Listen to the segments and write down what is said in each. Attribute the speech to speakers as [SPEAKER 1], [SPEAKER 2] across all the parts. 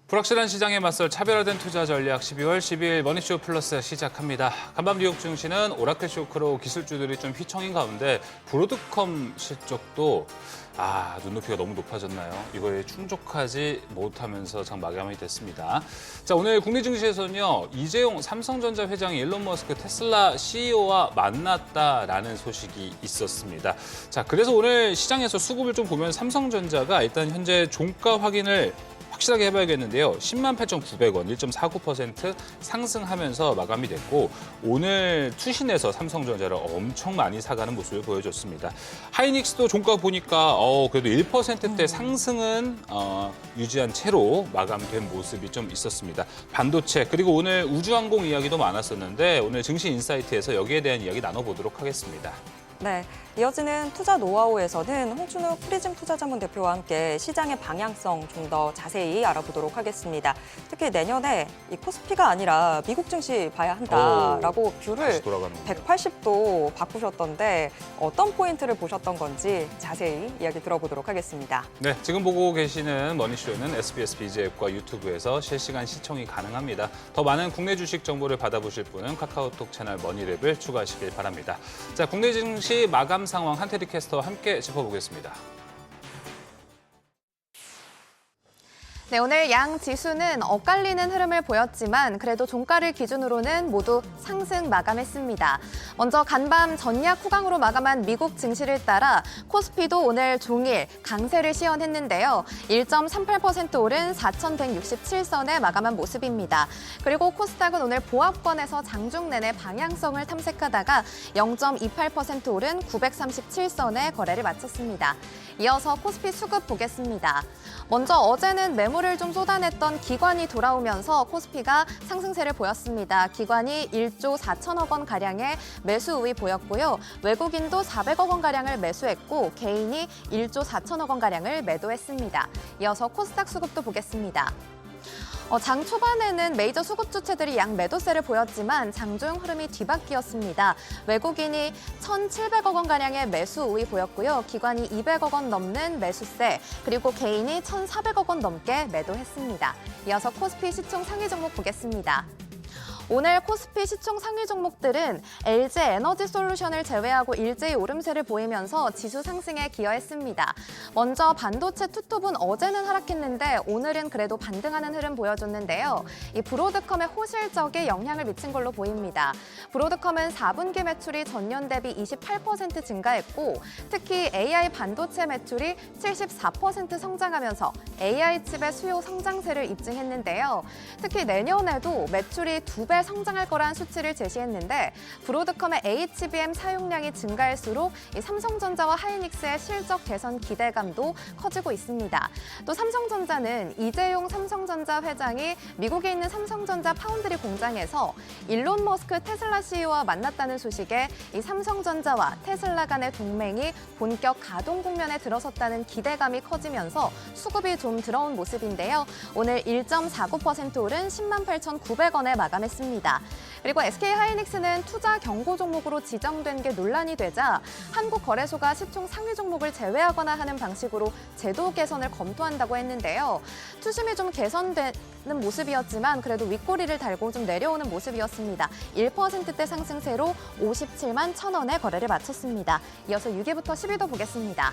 [SPEAKER 1] 불확실한 시장에 맞설 차별화된 투자 전략 12월 12일 머니쇼 플러스 시작합니다. 간밤 뉴욕 증시는 오라클 쇼크로 기술주들이 좀 휘청인 가운데 브로드컴 실적도 눈높이가 너무 높아졌나요? 이거에 충족하지 못하면서 장 마감이 됐습니다. 자, 오늘 국내 증시에서는요. 이재용 삼성전자 회장이 일론 머스크 테슬라 CEO와 만났다라는 소식이 있었습니다. 자, 그래서 오늘 시장에서 수급을 좀 보면 삼성전자가 일단 현재 종가 확인을 확실하게 해봐야겠는데요. 108,900원, 1.49% 상승하면서 마감이 됐고 오늘 투신에서 삼성전자를 엄청 많이 사가는 모습을 보여줬습니다. 하이닉스도 종가 보니까 그래도 1%대 상승은 유지한 채로 마감된 모습이 좀 있었습니다. 반도체 그리고 오늘 우주항공 이야기도 많았었는데 오늘 증시 인사이트에서 여기에 대한 이야기 나눠보도록 하겠습니다.
[SPEAKER 2] 네, 이어지는 투자 노하우에서는 홍춘욱 프리즘 투자자문 대표와 함께 시장의 방향성 좀 더 자세히 알아보도록 하겠습니다. 특히 내년에 이 코스피가 아니라 미국 증시 봐야 한다라고 뷰를 180도 바꾸셨던데 어떤 포인트를 보셨던 건지 자세히 이야기 들어보도록 하겠습니다.
[SPEAKER 1] 네, 지금 보고 계시는 머니쇼는 SBS 비즈 앱과 유튜브에서 실시간 시청이 가능합니다. 더 많은 국내 주식 정보를 받아보실 분은 카카오톡 채널 머니랩을 추가하시길 바랍니다. 자, 국내 증시 마감 상황 한태리 캐스터와 함께 짚어보겠습니다.
[SPEAKER 3] 네, 오늘 양 지수는 엇갈리는 흐름을 보였지만 그래도 종가를 기준으로는 모두 상승 마감했습니다. 먼저 간밤 전약 후강으로 마감한 미국 증시를 따라 코스피도 오늘 종일 강세를 시연했는데요. 1.38% 오른 4,167선에 마감한 모습입니다. 그리고 코스닥은 오늘 보합권에서 장중 내내 방향성을 탐색하다가 0.28% 오른 937선에 거래를 마쳤습니다. 이어서 코스피 수급 보겠습니다. 먼저 어제는 매물을 좀 쏟아냈던 기관이 돌아오면서 코스피가 상승세를 보였습니다. 기관이 1조 4천억 원가량의 매수 우위 보였고요. 외국인도 400억 원가량을 매수했고 개인이 1조 4천억 원가량을 매도했습니다. 이어서 코스닥 수급도 보겠습니다. 장 초반에는 메이저 수급 주체들이 양 매도세를 보였지만 장중 흐름이 뒤바뀌었습니다. 외국인이 1,700억 원가량의 매수 우위 보였고요. 기관이 200억 원 넘는 매수세, 그리고 개인이 1,400억 원 넘게 매도했습니다. 이어서 코스피 시총 상위 종목 보겠습니다. 오늘 코스피 시총 상위 종목들은 LG 에너지 솔루션을 제외하고 일제히 오름세를 보이면서 지수 상승에 기여했습니다. 먼저 반도체 투톱은 어제는 하락했는데 오늘은 그래도 반등하는 흐름 보여줬는데요. 이 브로드컴의 호실적에 영향을 미친 걸로 보입니다. 브로드컴은 4분기 매출이 전년 대비 28% 증가했고 특히 AI 반도체 매출이 74% 성장하면서 AI 칩의 수요 성장세를 입증했는데요. 특히 내년에도 매출이 2배 성장할 거란 수치를 제시했는데 브로드컴의 HBM 사용량이 증가할수록 이 삼성전자와 하이닉스의 실적 개선 기대감도 커지고 있습니다. 또 삼성전자는 이재용 삼성전자 회장이 미국에 있는 삼성전자 파운드리 공장에서 일론 머스크 테슬라 CEO와 만났다는 소식에 이 삼성전자와 테슬라 간의 동맹이 본격 가동 국면에 들어섰다는 기대감이 커지면서 수급이 좀 들어온 모습인데요. 오늘 1.49% 오른 108,900원에 마감했습니다. 그리고 SK하이닉스는 투자 경고 종목으로 지정된 게 논란이 되자 한국거래소가 시총 상위 종목을 제외하거나 하는 방식으로 제도 개선을 검토한다고 했는데요. 투심이 좀 개선되는 모습이었지만 그래도 윗꼬리를 달고 좀 내려오는 모습이었습니다. 1%대 상승세로 57만 1,000원에 거래를 마쳤습니다. 이어서 6위부터 10위도 보겠습니다.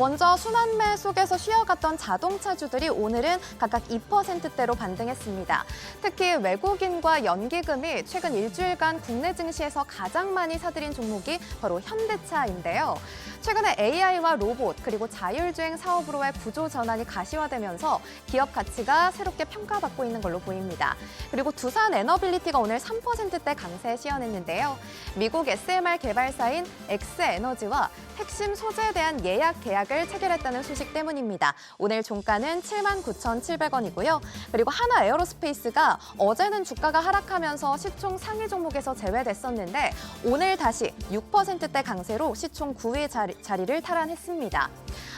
[SPEAKER 3] 먼저 순환매 속에서 쉬어갔던 자동차주들이 오늘은 각각 2%대로 반등했습니다. 특히 외국인과 연기금이 최근 일주일간 국내 증시에서 가장 많이 사들인 종목이 바로 현대차인데요. 최근에 AI와 로봇 그리고 자율주행 사업으로의 구조 전환이 가시화되면서 기업 가치가 새롭게 평가받고 있는 걸로 보입니다. 그리고 두산 에너빌리티가 오늘 3%대 강세 시연했는데요. 미국 SMR 개발사인 엑스에너지와 핵심 소재에 대한 예약 계약을 체결했다는 소식 때문입니다. 오늘 종가는 79,700원이고요. 그리고 하나 에어로스페이스가 어제는 주가가 하락하면서 시총 상위 종목에서 제외됐었는데 오늘 다시 6%대 강세로 시총 9위 자리를 탈환했습니다.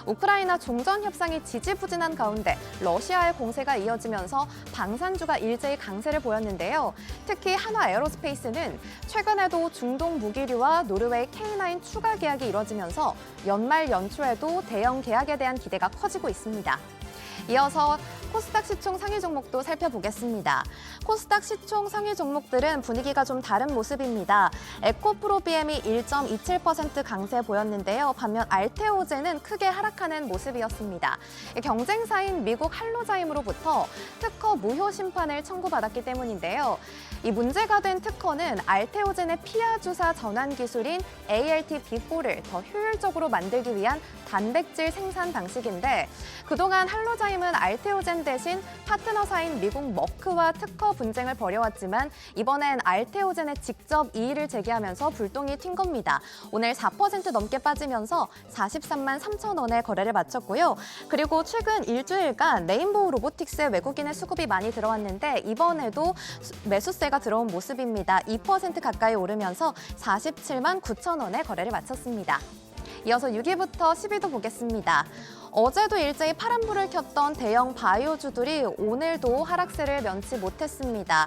[SPEAKER 3] 우크라이나 종전 협상이 지지부진한 가운데 러시아의 공세가 이어지면서 방산주가 일제히 강세를 보였는데요. 특히 한화 에어로스페이스는 최근에도 중동 무기류와 노르웨이 K9 추가 계약이 이뤄지면서 연말 연초에도 대형 계약에 대한 기대가 커지고 있습니다. 이어서 코스닥 시총 상위 종목도 살펴보겠습니다. 코스닥 시총 상위 종목들은 분위기가 좀 다른 모습입니다. 에코프로비엠이 1.27% 강세 보였는데요. 반면 알테오젠은 크게 하락하는 모습이었습니다. 경쟁사인 미국 할로자임으로부터 특허 무효 심판을 청구받았기 때문인데요. 이 문제가 된 특허는 알테오젠의 피하 주사 전환 기술인 ALT-B4를 더 효율적으로 만들기 위한 단백질 생산 방식인데 그동안 할로자임은 알테오젠 대신 파트너사인 미국 머크와 특허 분쟁을 벌여왔지만 이번엔 알테오젠에 직접 이의를 제기하면서 불똥이 튄 겁니다. 오늘 4% 넘게 빠지면서 43만 3천 원에 거래를 마쳤고요. 그리고 최근 일주일간 레인보우 로보틱스에 외국인의 수급이 많이 들어왔는데 이번에도 매수세가 들어온 모습입니다. 2% 가까이 오르면서 47만 9천 원에 거래를 마쳤습니다. 이어서 6위부터 10위도 보겠습니다. 어제도 일제히 파란불을 켰던 대형 바이오주들이 오늘도 하락세를 면치 못했습니다.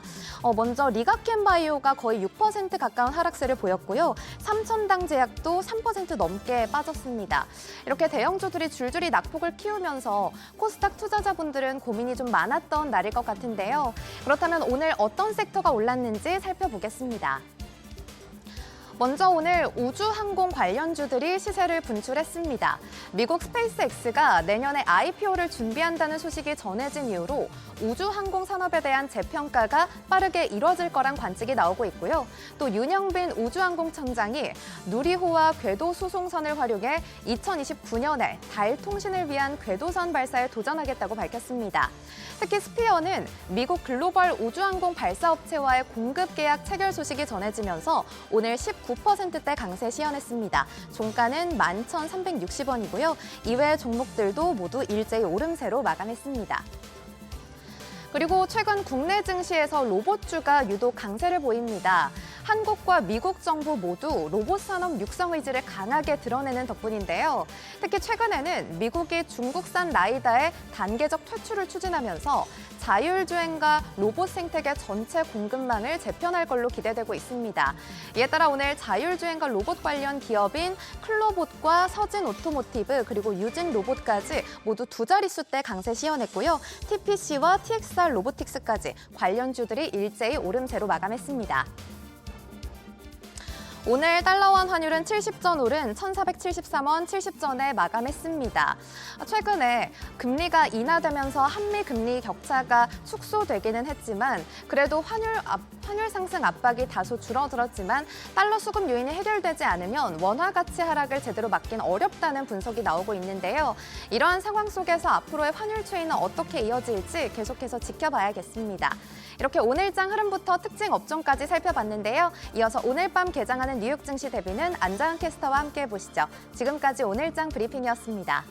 [SPEAKER 3] 먼저 리가켄바이오가 거의 6% 가까운 하락세를 보였고요. 삼천당제약도 3% 넘게 빠졌습니다. 이렇게 대형주들이 줄줄이 낙폭을 키우면서 코스닥 투자자분들은 고민이 좀 많았던 날일 것 같은데요. 그렇다면 오늘 어떤 섹터가 올랐는지 살펴보겠습니다. 먼저 오늘 우주항공 관련주들이 시세를 분출했습니다. 미국 스페이스X가 내년에 IPO를 준비한다는 소식이 전해진 이후로 우주항공 산업에 대한 재평가가 빠르게 이뤄질 거란 관측이 나오고 있고요. 또 윤영빈 우주항공청장이 누리호와 궤도 수송선을 활용해 2029년에 달 통신을 위한 궤도선 발사에 도전하겠다고 밝혔습니다. 특히 스피어는 미국 글로벌 우주항공 발사업체와의 공급 계약 체결 소식이 전해지면서 오늘 19%대 강세 시현했습니다. 종가는 11,360원이고요. 이외의 종목들도 모두 일제히 오름세로 마감했습니다. 그리고 최근 국내 증시에서 로봇주가 유독 강세를 보입니다. 한국과 미국 정부 모두 로봇 산업 육성 의지를 강하게 드러내는 덕분인데요. 특히 최근에는 미국이 중국산 라이다의 단계적 퇴출을 추진하면서 자율주행과 로봇 생태계 전체 공급망을 재편할 걸로 기대되고 있습니다. 이에 따라 오늘 자율주행과 로봇 관련 기업인 클로봇과 서진 오토모티브 그리고 유진 로봇까지 모두 두 자릿수대 강세 시현했고요. TPC와 TXR 로보틱스까지 관련주들이 일제히 오름세로 마감했습니다. 오늘 달러원 환율은 70전 오른 1,473원 70전에 마감했습니다. 최근에 금리가 인하되면서 한미 금리 격차가 축소되기는 했지만 그래도 환율 상승 압박이 다소 줄어들었지만 달러 수급 요인이 해결되지 않으면 원화 가치 하락을 제대로 막긴 어렵다는 분석이 나오고 있는데요. 이러한 상황 속에서 앞으로의 환율 추이는 어떻게 이어질지 계속해서 지켜봐야겠습니다. 이렇게 오늘장 흐름부터 특징 업종까지 살펴봤는데요. 이어서 오늘 밤 개장하는 뉴욕 증시 대비는 안자은 캐스터와 함께 보시죠. 지금까지 오늘장 브리핑이었습니다.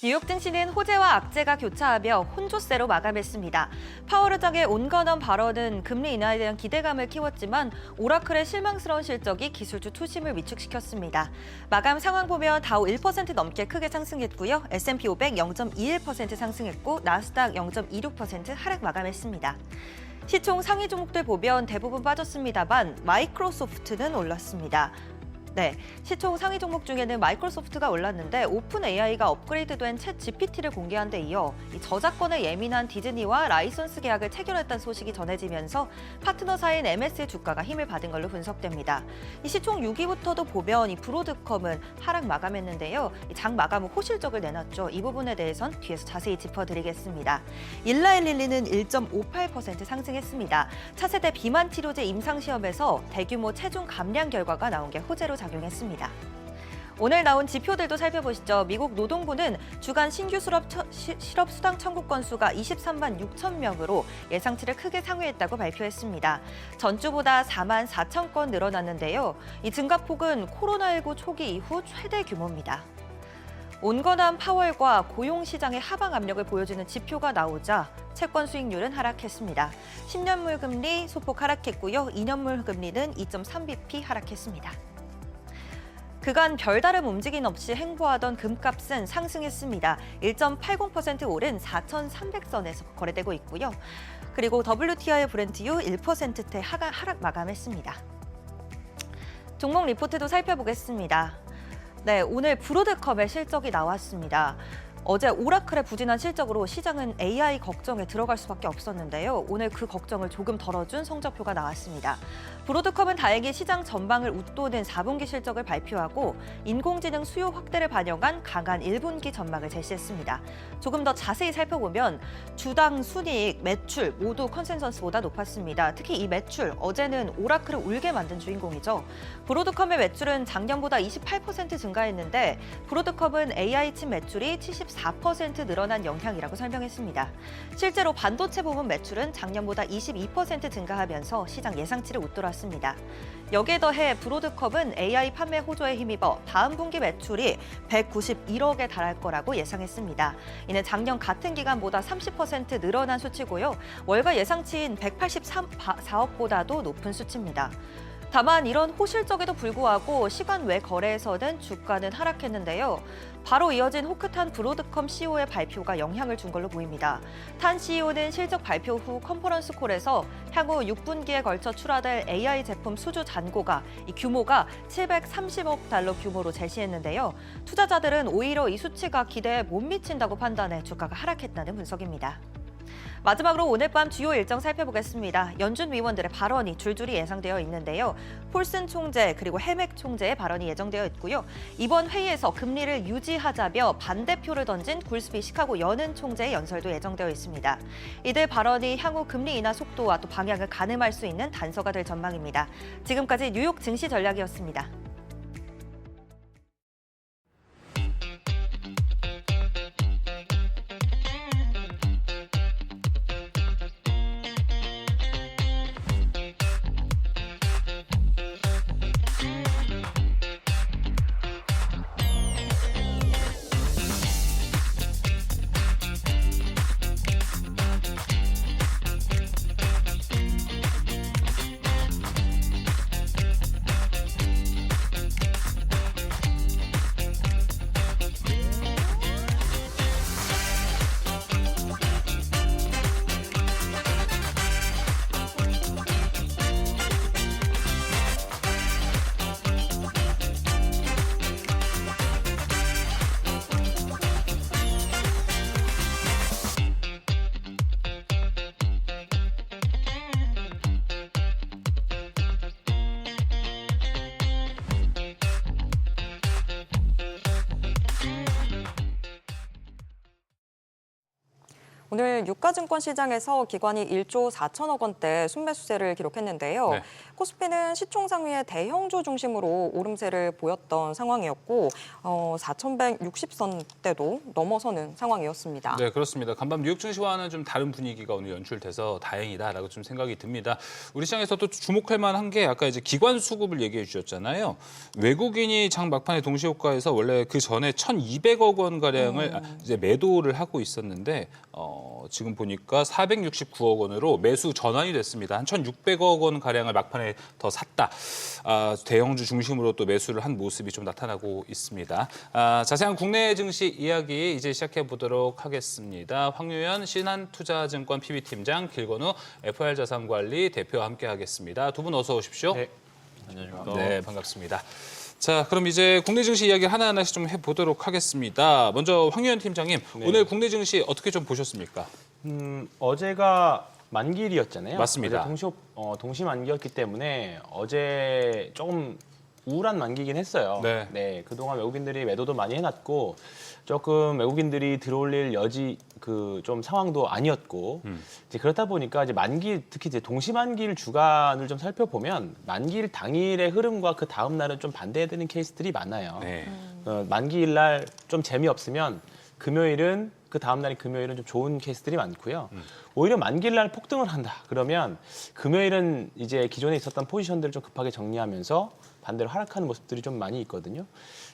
[SPEAKER 4] 뉴욕 증시는 호재와 악재가 교차하며 혼조세로 마감했습니다. 파월 의장의 온건원 발언은 금리 인하에 대한 기대감을 키웠지만 오라클의 실망스러운 실적이 기술주 투심을 위축시켰습니다. 마감 상황 보면 다우 1% 넘게 크게 상승했고요. S&P 500 0.21% 상승했고 나스닥 0.26% 하락 마감했습니다. 시총 상위 종목들 보면 대부분 빠졌습니다만 마이크로소프트는 올랐습니다. 네, 시총 상위 종목 중에는 마이크로소프트가 올랐는데 오픈 AI가 업그레이드된 챗 GPT를 공개한 데 이어 이 저작권에 예민한 디즈니와 라이선스 계약을 체결했다는 소식이 전해지면서 파트너사인 MS의 주가가 힘을 받은 걸로 분석됩니다. 이 시총 6위부터도 보면 이 브로드컴은 하락 마감했는데요. 장 마감 후 호실적을 내놨죠. 이 부분에 대해선 뒤에서 자세히 짚어드리겠습니다. 일라엘릴리는 1.58% 상승했습니다. 차세대 비만 치료제 임상시험에서 대규모 체중 감량 결과가 나온 게 호재로 작용했습니다. 오늘 나온 지표들도 살펴보시죠. 미국 노동부는 주간 신규 실업 수당 청구 건수가 23만 6천 명으로 예상치를 크게 상회했다고 발표했습니다. 전주보다 4만 4천 건 늘어났는데요. 이 증가폭은 코로나19 초기 이후 최대 규모입니다. 온건한 파월과 고용시장의 하방 압력을 보여주는 지표가 나오자 채권 수익률은 하락했습니다. 10년물 금리 소폭 하락했고요. 2년물 금리는 2.3bp 하락했습니다. 그간 별다른 움직임 없이 행보하던 금값은 상승했습니다. 1.80% 오른 4,300선에서 거래되고 있고요. 그리고 WTI 브렌트유 1%대 하락 마감했습니다. 종목 리포트도 살펴보겠습니다. 네, 오늘 브로드컴의 실적이 나왔습니다. 어제 오라클의 부진한 실적으로 시장은 AI 걱정에 들어갈 수밖에 없었는데요. 오늘 그 걱정을 조금 덜어준 성적표가 나왔습니다. 브로드컴은 다행히 시장 전방을 웃도는 4분기 실적을 발표하고 인공지능 수요 확대를 반영한 강한 1분기 전망을 제시했습니다. 조금 더 자세히 살펴보면 주당 순이익, 매출 모두 컨센서스보다 높았습니다. 특히 이 매출, 어제는 오라클을 울게 만든 주인공이죠. 브로드컴의 매출은 작년보다 28% 증가했는데 브로드컴은 AI 칩 매출이 74% 늘어난 영향이라고 설명했습니다. 실제로 반도체 부문 매출은 작년보다 22% 증가하면서 시장 예상치를 웃돌았습니다. 여기에 더해 브로드컴은 AI 판매 호조에 힘입어 다음 분기 매출이 191억에 달할 거라고 예상했습니다. 이는 작년 같은 기간보다 30% 늘어난 수치고요. 월가 예상치인 184억보다도 높은 수치입니다. 다만 이런 호실적에도 불구하고 시간 외 거래에서는 주가는 하락했는데요. 바로 이어진 호크탄 브로드컴 CEO의 발표가 영향을 준 걸로 보입니다. 탄 CEO는 실적 발표 후 컨퍼런스 콜에서 향후 6분기에 걸쳐 출하될 AI 제품 수주 잔고가 이 규모가 730억 달러 규모로 제시했는데요. 투자자들은 오히려 이 수치가 기대에 못 미친다고 판단해 주가가 하락했다는 분석입니다. 마지막으로 오늘 밤 주요 일정 살펴보겠습니다. 연준 위원들의 발언이 줄줄이 예상되어 있는데요. 폴슨 총재 그리고 해맥 총재의 발언이 예정되어 있고요. 이번 회의에서 금리를 유지하자며 반대표를 던진 굴스비 시카고 연은 총재의 연설도 예정되어 있습니다. 이들 발언이 향후 금리 인하 속도와 또 방향을 가늠할 수 있는 단서가 될 전망입니다. 지금까지 뉴욕 증시 전략이었습니다.
[SPEAKER 2] 오늘 유가증권 시장에서 기관이 1조 4천억 원대 순매수세를 기록했는데요.
[SPEAKER 1] 네.
[SPEAKER 2] 코스피는 시총 상위의 대형주 중심으로 오름세를 보였던 상황이었고 4,160선대도 넘어서는 상황이었습니다.
[SPEAKER 1] 네, 그렇습니다. 간밤 뉴욕 증시와는 좀 다른 분위기가 오늘 연출돼서 다행이다라고 좀 생각이 듭니다. 우리 시장에서 또 주목할 만한 게 아까 이제 기관 수급을 얘기해 주셨잖아요. 외국인이 장 막판에 동시 효과에서 원래 그 전에 1,200억 원 가량을 이제 매도를 하고 있었는데 지금 보니까 469억 원으로 매수 전환이 됐습니다. 한 1,600억 원 가량을 막판에 더 샀다. 대형주 중심으로 또 매수를 한 모습이 좀 나타나고 있습니다. 자세한 국내 증시 이야기 이제 시작해 보도록 하겠습니다. 황유연 신한투자증권 PB팀장, 길건우 FR자산관리 대표와 함께하겠습니다. 두 분 어서 오십시오.
[SPEAKER 5] 네, 안녕하십니까.
[SPEAKER 1] 네, 반갑습니다. 자, 그럼 이제 국내 증시 이야기 하나하나씩 좀 해보도록 하겠습니다. 먼저 황유연 팀장님,
[SPEAKER 5] 네.
[SPEAKER 1] 오늘 국내 증시 어떻게 좀 보셨습니까?
[SPEAKER 5] 어제가 만기일이었잖아요.
[SPEAKER 1] 맞습니다.
[SPEAKER 5] 어제 동시 만기였기 때문에 어제 조금 우울한 만기긴 했어요.
[SPEAKER 1] 네.
[SPEAKER 5] 그동안 외국인들이 매도도 많이 해놨고 조금 외국인들이 들어올릴 여지 좀 상황도 아니었고 이제 그렇다 보니까 이제 만기 특히 이제 동시 만기일 주간을 좀 살펴보면 만기일 당일의 흐름과 그 다음 날은 좀 반대되는 케이스들이 많아요.
[SPEAKER 1] 네.
[SPEAKER 5] 만기일 날 좀 재미없으면 금요일은 그 다음 날이 금요일은 좀 좋은 케이스들이 많고요. 오히려 만기일 날 폭등을 한다. 그러면 금요일은 이제 기존에 있었던 포지션들을 좀 급하게 정리하면서 반대로 하락하는 모습들이 좀 많이 있거든요.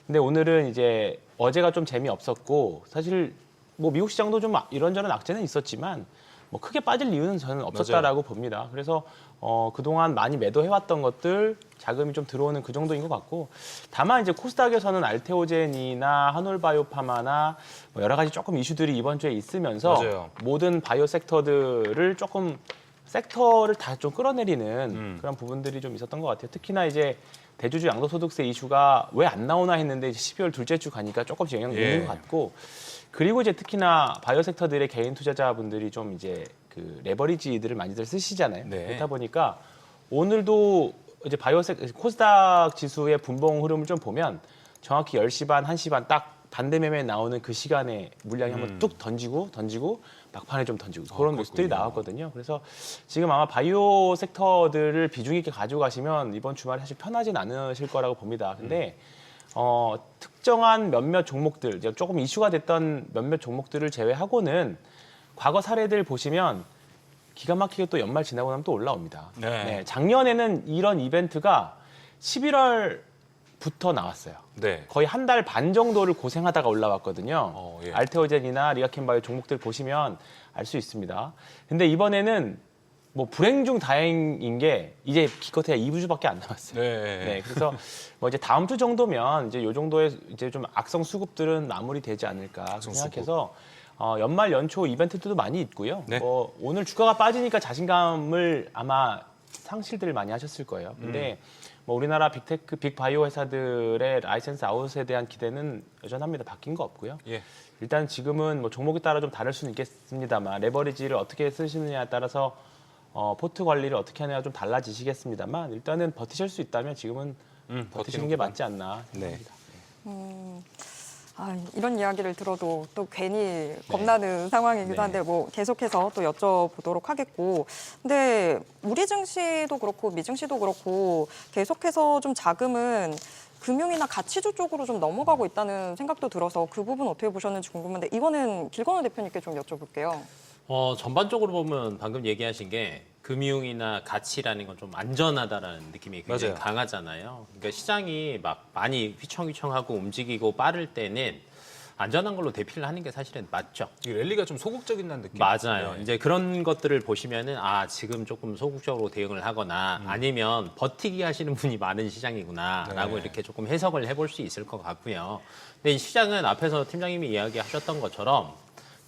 [SPEAKER 5] 근데 오늘은 이제 어제가 좀 재미없었고 사실 뭐 미국 시장도 좀 이런저런 악재는 있었지만 뭐 크게 빠질 이유는 저는 없었다라고 봅니다. 그래서 그동안 많이 매도해왔던 것들 자금이 좀 들어오는 그 정도인 것 같고 다만 이제 코스닥에서는 알테오젠이나 한올바이오파마나 뭐 여러 가지 조금 이슈들이 이번 주에 있으면서
[SPEAKER 1] 맞아요.
[SPEAKER 5] 모든 바이오 섹터들을 조금 섹터를 다 좀 끌어내리는 그런 부분들이 좀 있었던 것 같아요. 특히나 이제 대주주 양도소득세 이슈가 왜 안 나오나 했는데 이제 12월 둘째 주 가니까 조금씩 영향이 있는 것 같고, 그리고 이제 특히나 바이오 섹터들의 개인 투자자분들이 좀 이제 그 레버리지들을 많이들 쓰시잖아요.
[SPEAKER 1] 네.
[SPEAKER 5] 그렇다 보니까 오늘도 이제 코스닥 지수의 분봉 흐름을 좀 보면 정확히 10시 반, 1시 반 딱 반대 매매 나오는 그 시간에 물량이 한번 뚝 던지고 막판에 좀 던지고 그런 모습들이 나왔거든요. 그래서 지금 아마 바이오 섹터들을 비중 있게 가져가시면 이번 주말에 사실 편하진 않으실 거라고 봅니다. 근데 특정한 몇몇 종목들, 이제 조금 이슈가 됐던 몇몇 종목들을 제외하고는 과거 사례들 보시면 기가 막히게 또 연말 지나고 나면 또 올라옵니다.
[SPEAKER 1] 네.
[SPEAKER 5] 작년에는 이런 이벤트가 11월부터 나왔어요.
[SPEAKER 1] 네.
[SPEAKER 5] 거의 한 달 반 정도를 고생하다가 올라왔거든요.
[SPEAKER 1] 예.
[SPEAKER 5] 알테오젠이나 리가켄바이오 종목들 보시면 알 수 있습니다. 근데 이번에는 뭐 불행 중 다행인 게 이제 기껏해야 2주밖에 안 남았어요.
[SPEAKER 1] 네.
[SPEAKER 5] 그래서 뭐 이제 다음 주 정도면 이제 요 정도의 이제 좀 악성 수급들은 마무리되지 않을까
[SPEAKER 1] 악성
[SPEAKER 5] 생각해서 연말 연초 이벤트들도 많이 있고요.
[SPEAKER 1] 네.
[SPEAKER 5] 뭐 오늘 주가가 빠지니까 자신감을 아마 상실들을 많이 하셨을 거예요. 근데 뭐 우리나라 빅테크, 빅바이오 회사들의 라이센스 아웃에 대한 기대는 여전합니다. 바뀐 거 없고요.
[SPEAKER 1] 예.
[SPEAKER 5] 일단 지금은 뭐 종목에 따라 좀 다를 수는 있겠습니다만 레버리지를 어떻게 쓰시느냐에 따라서 포트 관리를 어떻게 하느냐가 좀 달라지시겠습니다만 일단은 버티실 수 있다면 지금은 버티시는 게 맞지 않나 생각합니다.
[SPEAKER 2] 이런 이야기를 들어도 또 괜히 겁나는 상황이기도 한데 뭐 계속해서 또 여쭤보도록 하겠고, 근데 우리 증시도 그렇고 미 증시도 그렇고 계속해서 좀 자금은 금융이나 가치주 쪽으로 좀 넘어가고 있다는 생각도 들어서 그 부분 어떻게 보셨는지 궁금한데 이거는 길건우 대표님께 좀 여쭤볼게요.
[SPEAKER 6] 전반적으로 보면 방금 얘기하신 게 금융이나 가치라는 건 좀 안전하다라는 느낌이 굉장히
[SPEAKER 1] 맞아요.
[SPEAKER 6] 강하잖아요. 그러니까 시장이 막 많이 휘청휘청하고 움직이고 빠를 때는 안전한 걸로 대피를 하는 게 사실은 맞죠.
[SPEAKER 1] 이 랠리가 좀 소극적이라는 느낌.
[SPEAKER 6] 맞아요.
[SPEAKER 1] 네.
[SPEAKER 6] 이제 그런 것들을 보시면은 지금 조금 소극적으로 대응을 하거나 아니면 버티기 하시는 분이 많은 시장이구나라고
[SPEAKER 1] 네.
[SPEAKER 6] 이렇게 조금 해석을 해볼 수 있을 것 같고요. 근데 이 시장은 앞에서 팀장님이 이야기하셨던 것처럼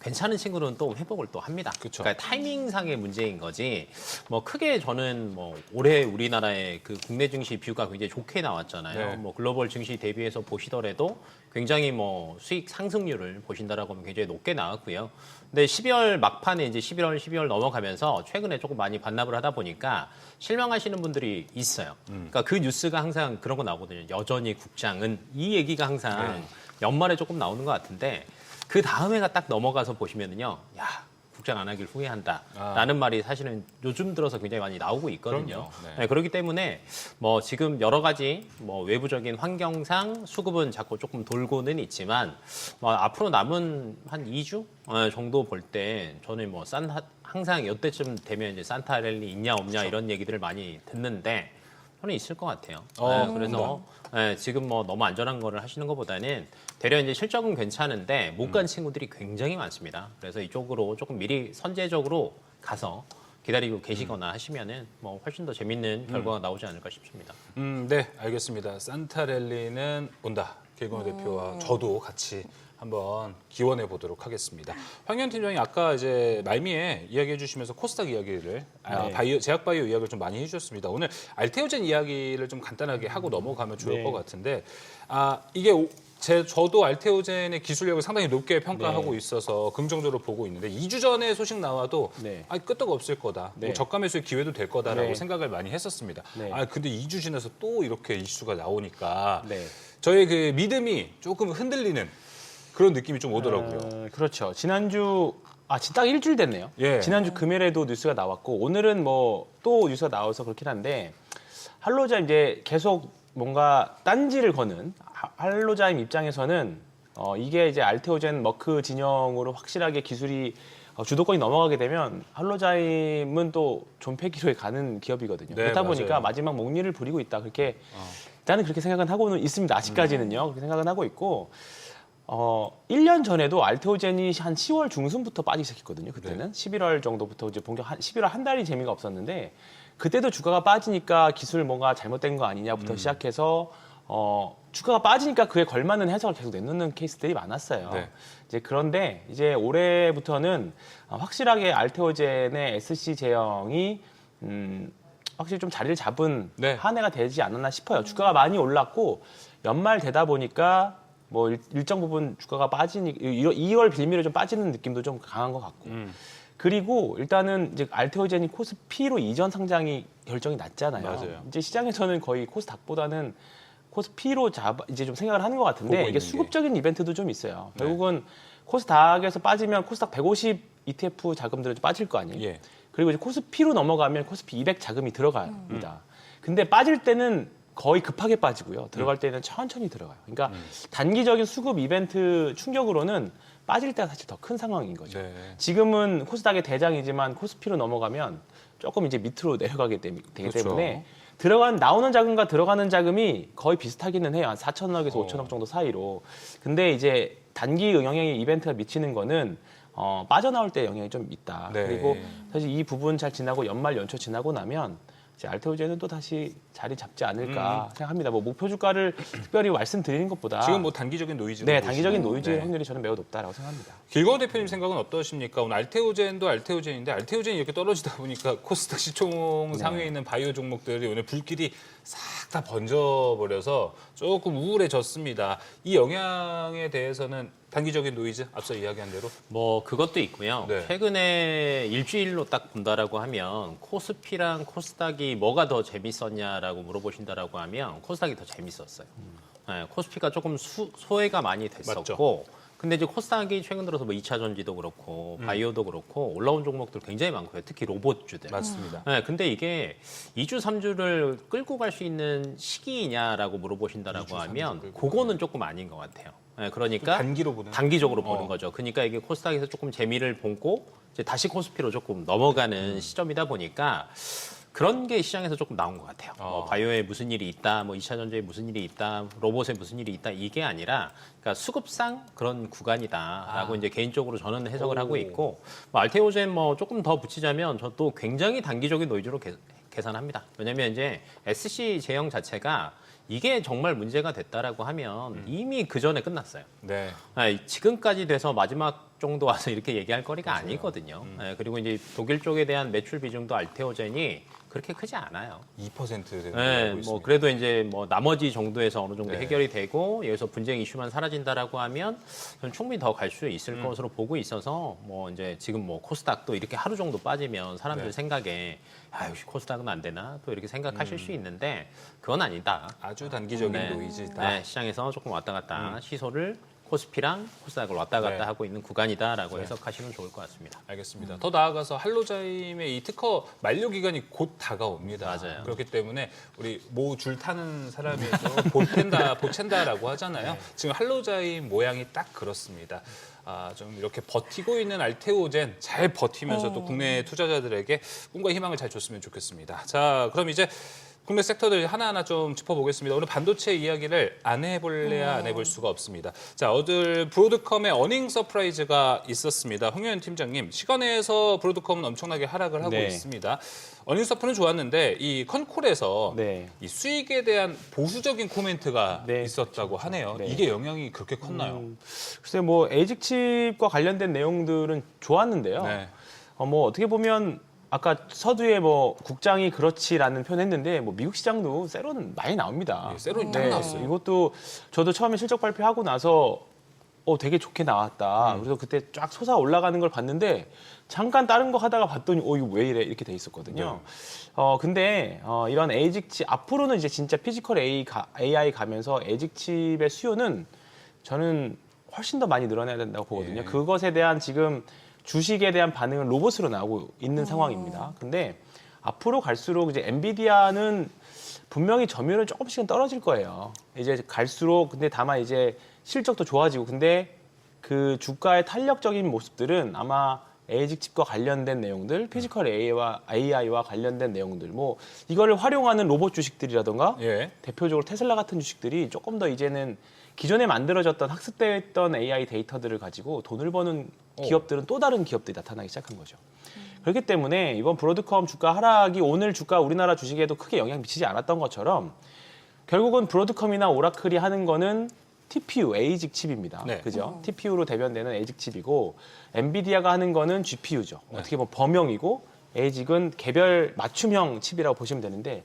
[SPEAKER 6] 괜찮은 친구는 또 회복을 또 합니다.
[SPEAKER 1] 그쵸.
[SPEAKER 6] 그러니까 타이밍상의 문제인 거지. 뭐 크게 저는 뭐 올해 우리나라의 그 국내 증시 뷰가 굉장히 좋게 나왔잖아요.
[SPEAKER 1] 네.
[SPEAKER 6] 뭐 글로벌 증시 대비해서 보시더라도 굉장히 뭐 수익 상승률을 보신다라고 하면 굉장히 높게 나왔고요. 근데 12월 막판에 이제 12월 넘어가면서 최근에 조금 많이 반납을 하다 보니까 실망하시는 분들이 있어요. 그러니까 그 뉴스가 항상 그런 거 나오거든요. 여전히 국장은 이 얘기가 항상 연말에 조금 나오는 것 같은데 그 다음 해가 딱 넘어가서 보시면은요, 야, 국장 안 하길 후회한다라는 말이 사실은 요즘 들어서 굉장히 많이 나오고 있거든요.
[SPEAKER 1] 그럼요. 네.
[SPEAKER 6] 네, 그렇기 때문에 뭐 지금 여러 가지 뭐 외부적인 환경상 수급은 자꾸 조금 돌고는 있지만 뭐 앞으로 남은 한 2주 정도 볼 때 저는 뭐 항상 이때쯤 되면 이제 산타 랠리 있냐 없냐 이런 얘기들을 많이 듣는데 저는 있을 것 같아요. 그래서 지금 뭐 너무 안전한 거를 하시는 것보다는 대려 이제 실적은 괜찮은데 못 간 친구들이 굉장히 많습니다. 그래서 이쪽으로 조금 미리 선제적으로 가서 기다리고 계시거나 하시면은 뭐 훨씬 더 재밌는 결과가 나오지 않을까 싶습니다.
[SPEAKER 1] 네, 알겠습니다. 산타랠리는 온다. 길건우 대표와 저도 같이 한번 기원해 보도록 하겠습니다. 황현 팀장이 아까 이제 말미에 이야기해 주시면서 코스닥 이야기를 제약 바이오 이야기를 좀 많이 해주셨습니다. 오늘 알테오젠 이야기를 좀 간단하게 하고 넘어가면 좋을 것 같은데 이게 저도 알테오젠의 기술력을 상당히 높게 평가하고 있어서 긍정적으로 보고 있는데 2주 전에 소식 나와도 끄떡 없을 거다. 뭐 저가 매수의 기회도 될 거다라고 생각을 많이 했었습니다. 근데 2주 지나서 또 이렇게 이슈가 나오니까 저의 그 믿음이 조금 흔들리는 그런 느낌이 좀 오더라고요.
[SPEAKER 5] 그렇죠. 지난주 딱 일주일 됐네요.
[SPEAKER 1] 예.
[SPEAKER 5] 지난주 금요일에도 뉴스가 나왔고 오늘은 뭐 또 뉴스가 나와서 그렇긴 한데 할로자임 이제 계속 뭔가 딴지를 거는 할로자임 입장에서는 이게 이제 알테오젠 머크 진영으로 확실하게 기술이 주도권이 넘어가게 되면 할로자임은 또 존폐기로에 가는 기업이거든요. 그렇다 보니까
[SPEAKER 1] 맞아요.
[SPEAKER 5] 마지막 목리를 부리고 있다. 그렇게 일단은 그렇게 생각은 하고는 있습니다. 아직까지는요. 그렇게 생각은 하고 있고 1년 전에도 알테오젠이 한 10월 중순부터 빠지기 시작했거든요. 그때는 11월 정도부터 이제 11월 한 달이 재미가 없었는데 그때도 주가가 빠지니까 기술 뭔가 잘못된 거 아니냐부터 시작해서 주가가 빠지니까 그에 걸맞는 해석을 계속 내놓는 케이스들이 많았어요.
[SPEAKER 1] 네.
[SPEAKER 5] 이제 그런데 이제 올해부터는 확실하게 알테오젠의 SC 제형이 확실히 좀 자리를 잡은
[SPEAKER 1] 네.
[SPEAKER 5] 한 해가 되지 않았나 싶어요. 주가가 많이 올랐고 연말 되다 보니까 뭐 일정 부분 주가가 빠지니 이걸 빌미로 좀 빠지는 느낌도 좀 강한 것 같고. 그리고 일단은 이제 알테오젠이 코스피로 이전 상장이 결정이 났잖아요.
[SPEAKER 1] 맞아요.
[SPEAKER 5] 이제 시장에서는 거의 코스닥보다는 코스피로 이제 좀 생각을 하는 것 같은데
[SPEAKER 1] 보고
[SPEAKER 5] 이게
[SPEAKER 1] 있는
[SPEAKER 5] 수급적인 이벤트도 좀 있어요.
[SPEAKER 1] 네.
[SPEAKER 5] 결국은 코스닥에서 빠지면 코스닥 150 ETF 자금들은 좀 빠질 거 아니에요.
[SPEAKER 1] 예.
[SPEAKER 5] 그리고 이제 코스피로 넘어가면 코스피 200 자금이 들어갑니다. 근데 빠질 때는 거의 급하게 빠지고요. 들어갈 때는 천천히 들어가요. 그러니까 단기적인 수급 이벤트 충격으로는 빠질 때가 사실 더 큰 상황인 거죠.
[SPEAKER 1] 네.
[SPEAKER 5] 지금은 코스닥의 대장이지만 코스피로 넘어가면 조금 이제 밑으로 내려가게 되기
[SPEAKER 1] 그렇죠.
[SPEAKER 5] 때문에 나오는 자금과 들어가는 자금이 거의 비슷하기는 해요. 한 4천억에서 5천억 정도 사이로. 근데 이제 단기 영향의 이벤트가 미치는 거는 빠져나올 때 영향이 좀 있다.
[SPEAKER 1] 네.
[SPEAKER 5] 그리고 사실 이 부분 잘 지나고 연말 연초 지나고 나면 이제 알테오젠은 또 다시 자리 잡지 않을까 생각합니다. 뭐 목표 주가를 특별히 말씀드리는 것보다
[SPEAKER 1] 지금 뭐 단기적인 노이즈.
[SPEAKER 5] 네, 단기적인 노이즈의 확률이 저는 매우 높다라고 생각합니다.
[SPEAKER 1] 길거우 대표님 생각은 어떠십니까? 오늘 알테오젠도 알테오젠인데 알테오젠이 이렇게 떨어지다 보니까 코스닥 시총 상위에 있는 바이오 종목들이 오늘 불길이 싹 다 번져버려서 조금 우울해졌습니다. 이 영향에 대해서는 단기적인 노이즈 앞서 이야기한 대로
[SPEAKER 6] 뭐 그것도 있고요.
[SPEAKER 1] 네.
[SPEAKER 6] 최근에 일주일로 딱 본다라고 하면 코스피랑 코스닥이 뭐가 더 재밌었냐라고 물어보신다라고 하면 코스닥이 더 재밌었어요. 네, 코스피가 조금 소외가 많이 됐었고
[SPEAKER 1] 맞죠.
[SPEAKER 6] 근데 이제 코스닥이 최근 들어서 뭐 2차 전지도 그렇고 바이오도 그렇고 올라온 종목들 굉장히 많고요. 특히 로봇주들.
[SPEAKER 1] 맞습니다.
[SPEAKER 6] 네, 근데 이게 2주, 3주를 끌고 갈 수 있는 시기냐라고 물어보신다라고 하면 그거는 조금 아닌 것 같아요. 네, 그러니까
[SPEAKER 1] 단기로 보는
[SPEAKER 6] 단기적으로 보는 거죠. 그러니까 이게 코스닥에서 조금 재미를 보고 이제 다시 코스피로 조금 넘어가는 시점이다 보니까 그런 게 시장에서 조금 나온 것 같아요. 뭐 바이오에 무슨 일이 있다, 뭐 2차 전지에 무슨 일이 있다, 로봇에 무슨 일이 있다 이게 아니라 그러니까 수급상 그런 구간이다라고 이제 개인적으로 저는 해석을 하고 있고 뭐 알테오젠 뭐 조금 더 붙이자면 저도 굉장히 단기적인 노이즈로 계산합니다. 왜냐하면 이제 SC 제형 자체가 이게 정말 문제가 됐다라고 하면 이미 그 전에 끝났어요.
[SPEAKER 1] 네.
[SPEAKER 6] 지금까지 돼서 마지막 정도 와서 이렇게 얘기할 거리가 아니거든요. 그리고 이제 독일 쪽에 대한 매출 비중도 알테오젠이 그렇게 크지 않아요.
[SPEAKER 1] 2% 되는 걸로
[SPEAKER 6] 네,
[SPEAKER 1] 알고
[SPEAKER 6] 뭐
[SPEAKER 1] 있습니다.
[SPEAKER 6] 그래도 이제 뭐 나머지 정도에서 어느 정도
[SPEAKER 1] 네.
[SPEAKER 6] 해결이 되고 여기서 분쟁 이슈만 사라진다라고 하면 저는 충분히 더 갈 수 있을 것으로 보고 있어서 뭐 이제 지금 뭐 코스닥도 이렇게 하루 정도 빠지면 사람들
[SPEAKER 1] 네.
[SPEAKER 6] 생각에 아 역시 코스닥은 안 되나 또 이렇게 생각하실 수 있는데 그건 아니다.
[SPEAKER 1] 아주 단기적인
[SPEAKER 6] 네.
[SPEAKER 1] 노이즈다.
[SPEAKER 6] 네, 시장에서 조금 왔다 갔다 시소를 코스피랑 코스닥을 왔다 갔다
[SPEAKER 1] 네.
[SPEAKER 6] 하고 있는 구간이다라고 해석하시면 좋을 것 같습니다.
[SPEAKER 1] 알겠습니다. 더 나아가서 할로자임의 이 특허 만료 기간이 곧 다가옵니다.
[SPEAKER 6] 맞아요.
[SPEAKER 1] 그렇기 때문에 우리 모 줄 타는 사람이죠. 보챈다라고 하잖아요. 지금 할로자임 모양이 딱 그렇습니다. 좀 이렇게 버티고 있는 알테오젠 잘 버티면서 또 국내 투자자들에게 꿈과 희망을 잘 줬으면 좋겠습니다. 자, 그럼 이제 국내 섹터들 하나하나 좀 짚어보겠습니다. 오늘 반도체 이야기를 안 해볼래야 안 해볼 수가 없습니다. 자, 어제 브로드컴의 어닝 서프라이즈가 있었습니다. 홍현 팀장님, 시간에서 브로드컴은 엄청나게 하락을 하고
[SPEAKER 5] 네.
[SPEAKER 1] 있습니다. 어닝 서프는 좋았는데 이 컨콜에서
[SPEAKER 5] 네.
[SPEAKER 1] 이 수익에 대한 보수적인 코멘트가
[SPEAKER 5] 네,
[SPEAKER 1] 있었다고 하네요.
[SPEAKER 5] 네.
[SPEAKER 1] 이게 영향이 그렇게 컸나요?
[SPEAKER 5] 글쎄 뭐 에이직칩과 관련된 내용들은 좋았는데요.
[SPEAKER 1] 네.
[SPEAKER 5] 뭐 어떻게 보면 아까 서두에 뭐 국장이 그렇지라는 표현했는데 뭐 미국 시장도 세로는 많이 나옵니다.
[SPEAKER 1] 예, 세로는 딱 나왔어요.
[SPEAKER 5] 이것도 저도 처음에 실적 발표하고 나서 되게 좋게 나왔다. 그래서 그때 쫙 솟아 올라가는 걸 봤는데 잠깐 다른 거 하다가 봤더니 이거 왜 이래 이렇게 돼 있었거든요. 근데 이런 에이직칩 앞으로는 이제 진짜 피지컬 AI 가면서 에이직칩의 수요는 저는 훨씬 더 많이 늘어나야 된다고 보거든요.
[SPEAKER 1] 예.
[SPEAKER 5] 그것에 대한 지금 주식에 대한 반응은 로봇으로 나오고 있는 상황입니다. 근데 앞으로 갈수록 이제 엔비디아는 분명히 점유율은 조금씩은 떨어질 거예요. 이제 갈수록 근데 다만 이제 실적도 좋아지고 근데 그 주가의 탄력적인 모습들은 아마 에이직칩과 관련된 내용들, 피지컬 AI와 관련된 내용들, 뭐 이거를 활용하는 로봇 주식들이라던가
[SPEAKER 1] 예.
[SPEAKER 5] 대표적으로 테슬라 같은 주식들이 조금 더 이제는 기존에 만들어졌던 학습됐던 AI 데이터들을 가지고 돈을 버는 기업들은 또 다른 기업들이 나타나기 시작한 거죠. 그렇기 때문에 이번 브로드컴 주가 하락이 오늘 주가 우리나라 주식에도 크게 영향 미치지 않았던 것처럼 결국은 브로드컴이나 오라클이 하는 거는 TPU, 에이직 칩입니다.
[SPEAKER 1] 네.
[SPEAKER 5] 그죠? TPU로 대변되는 에이직 칩이고 엔비디아가 하는 거는 GPU죠. 어떻게 보면 범용이고 에이직은 개별 맞춤형 칩이라고 보시면 되는데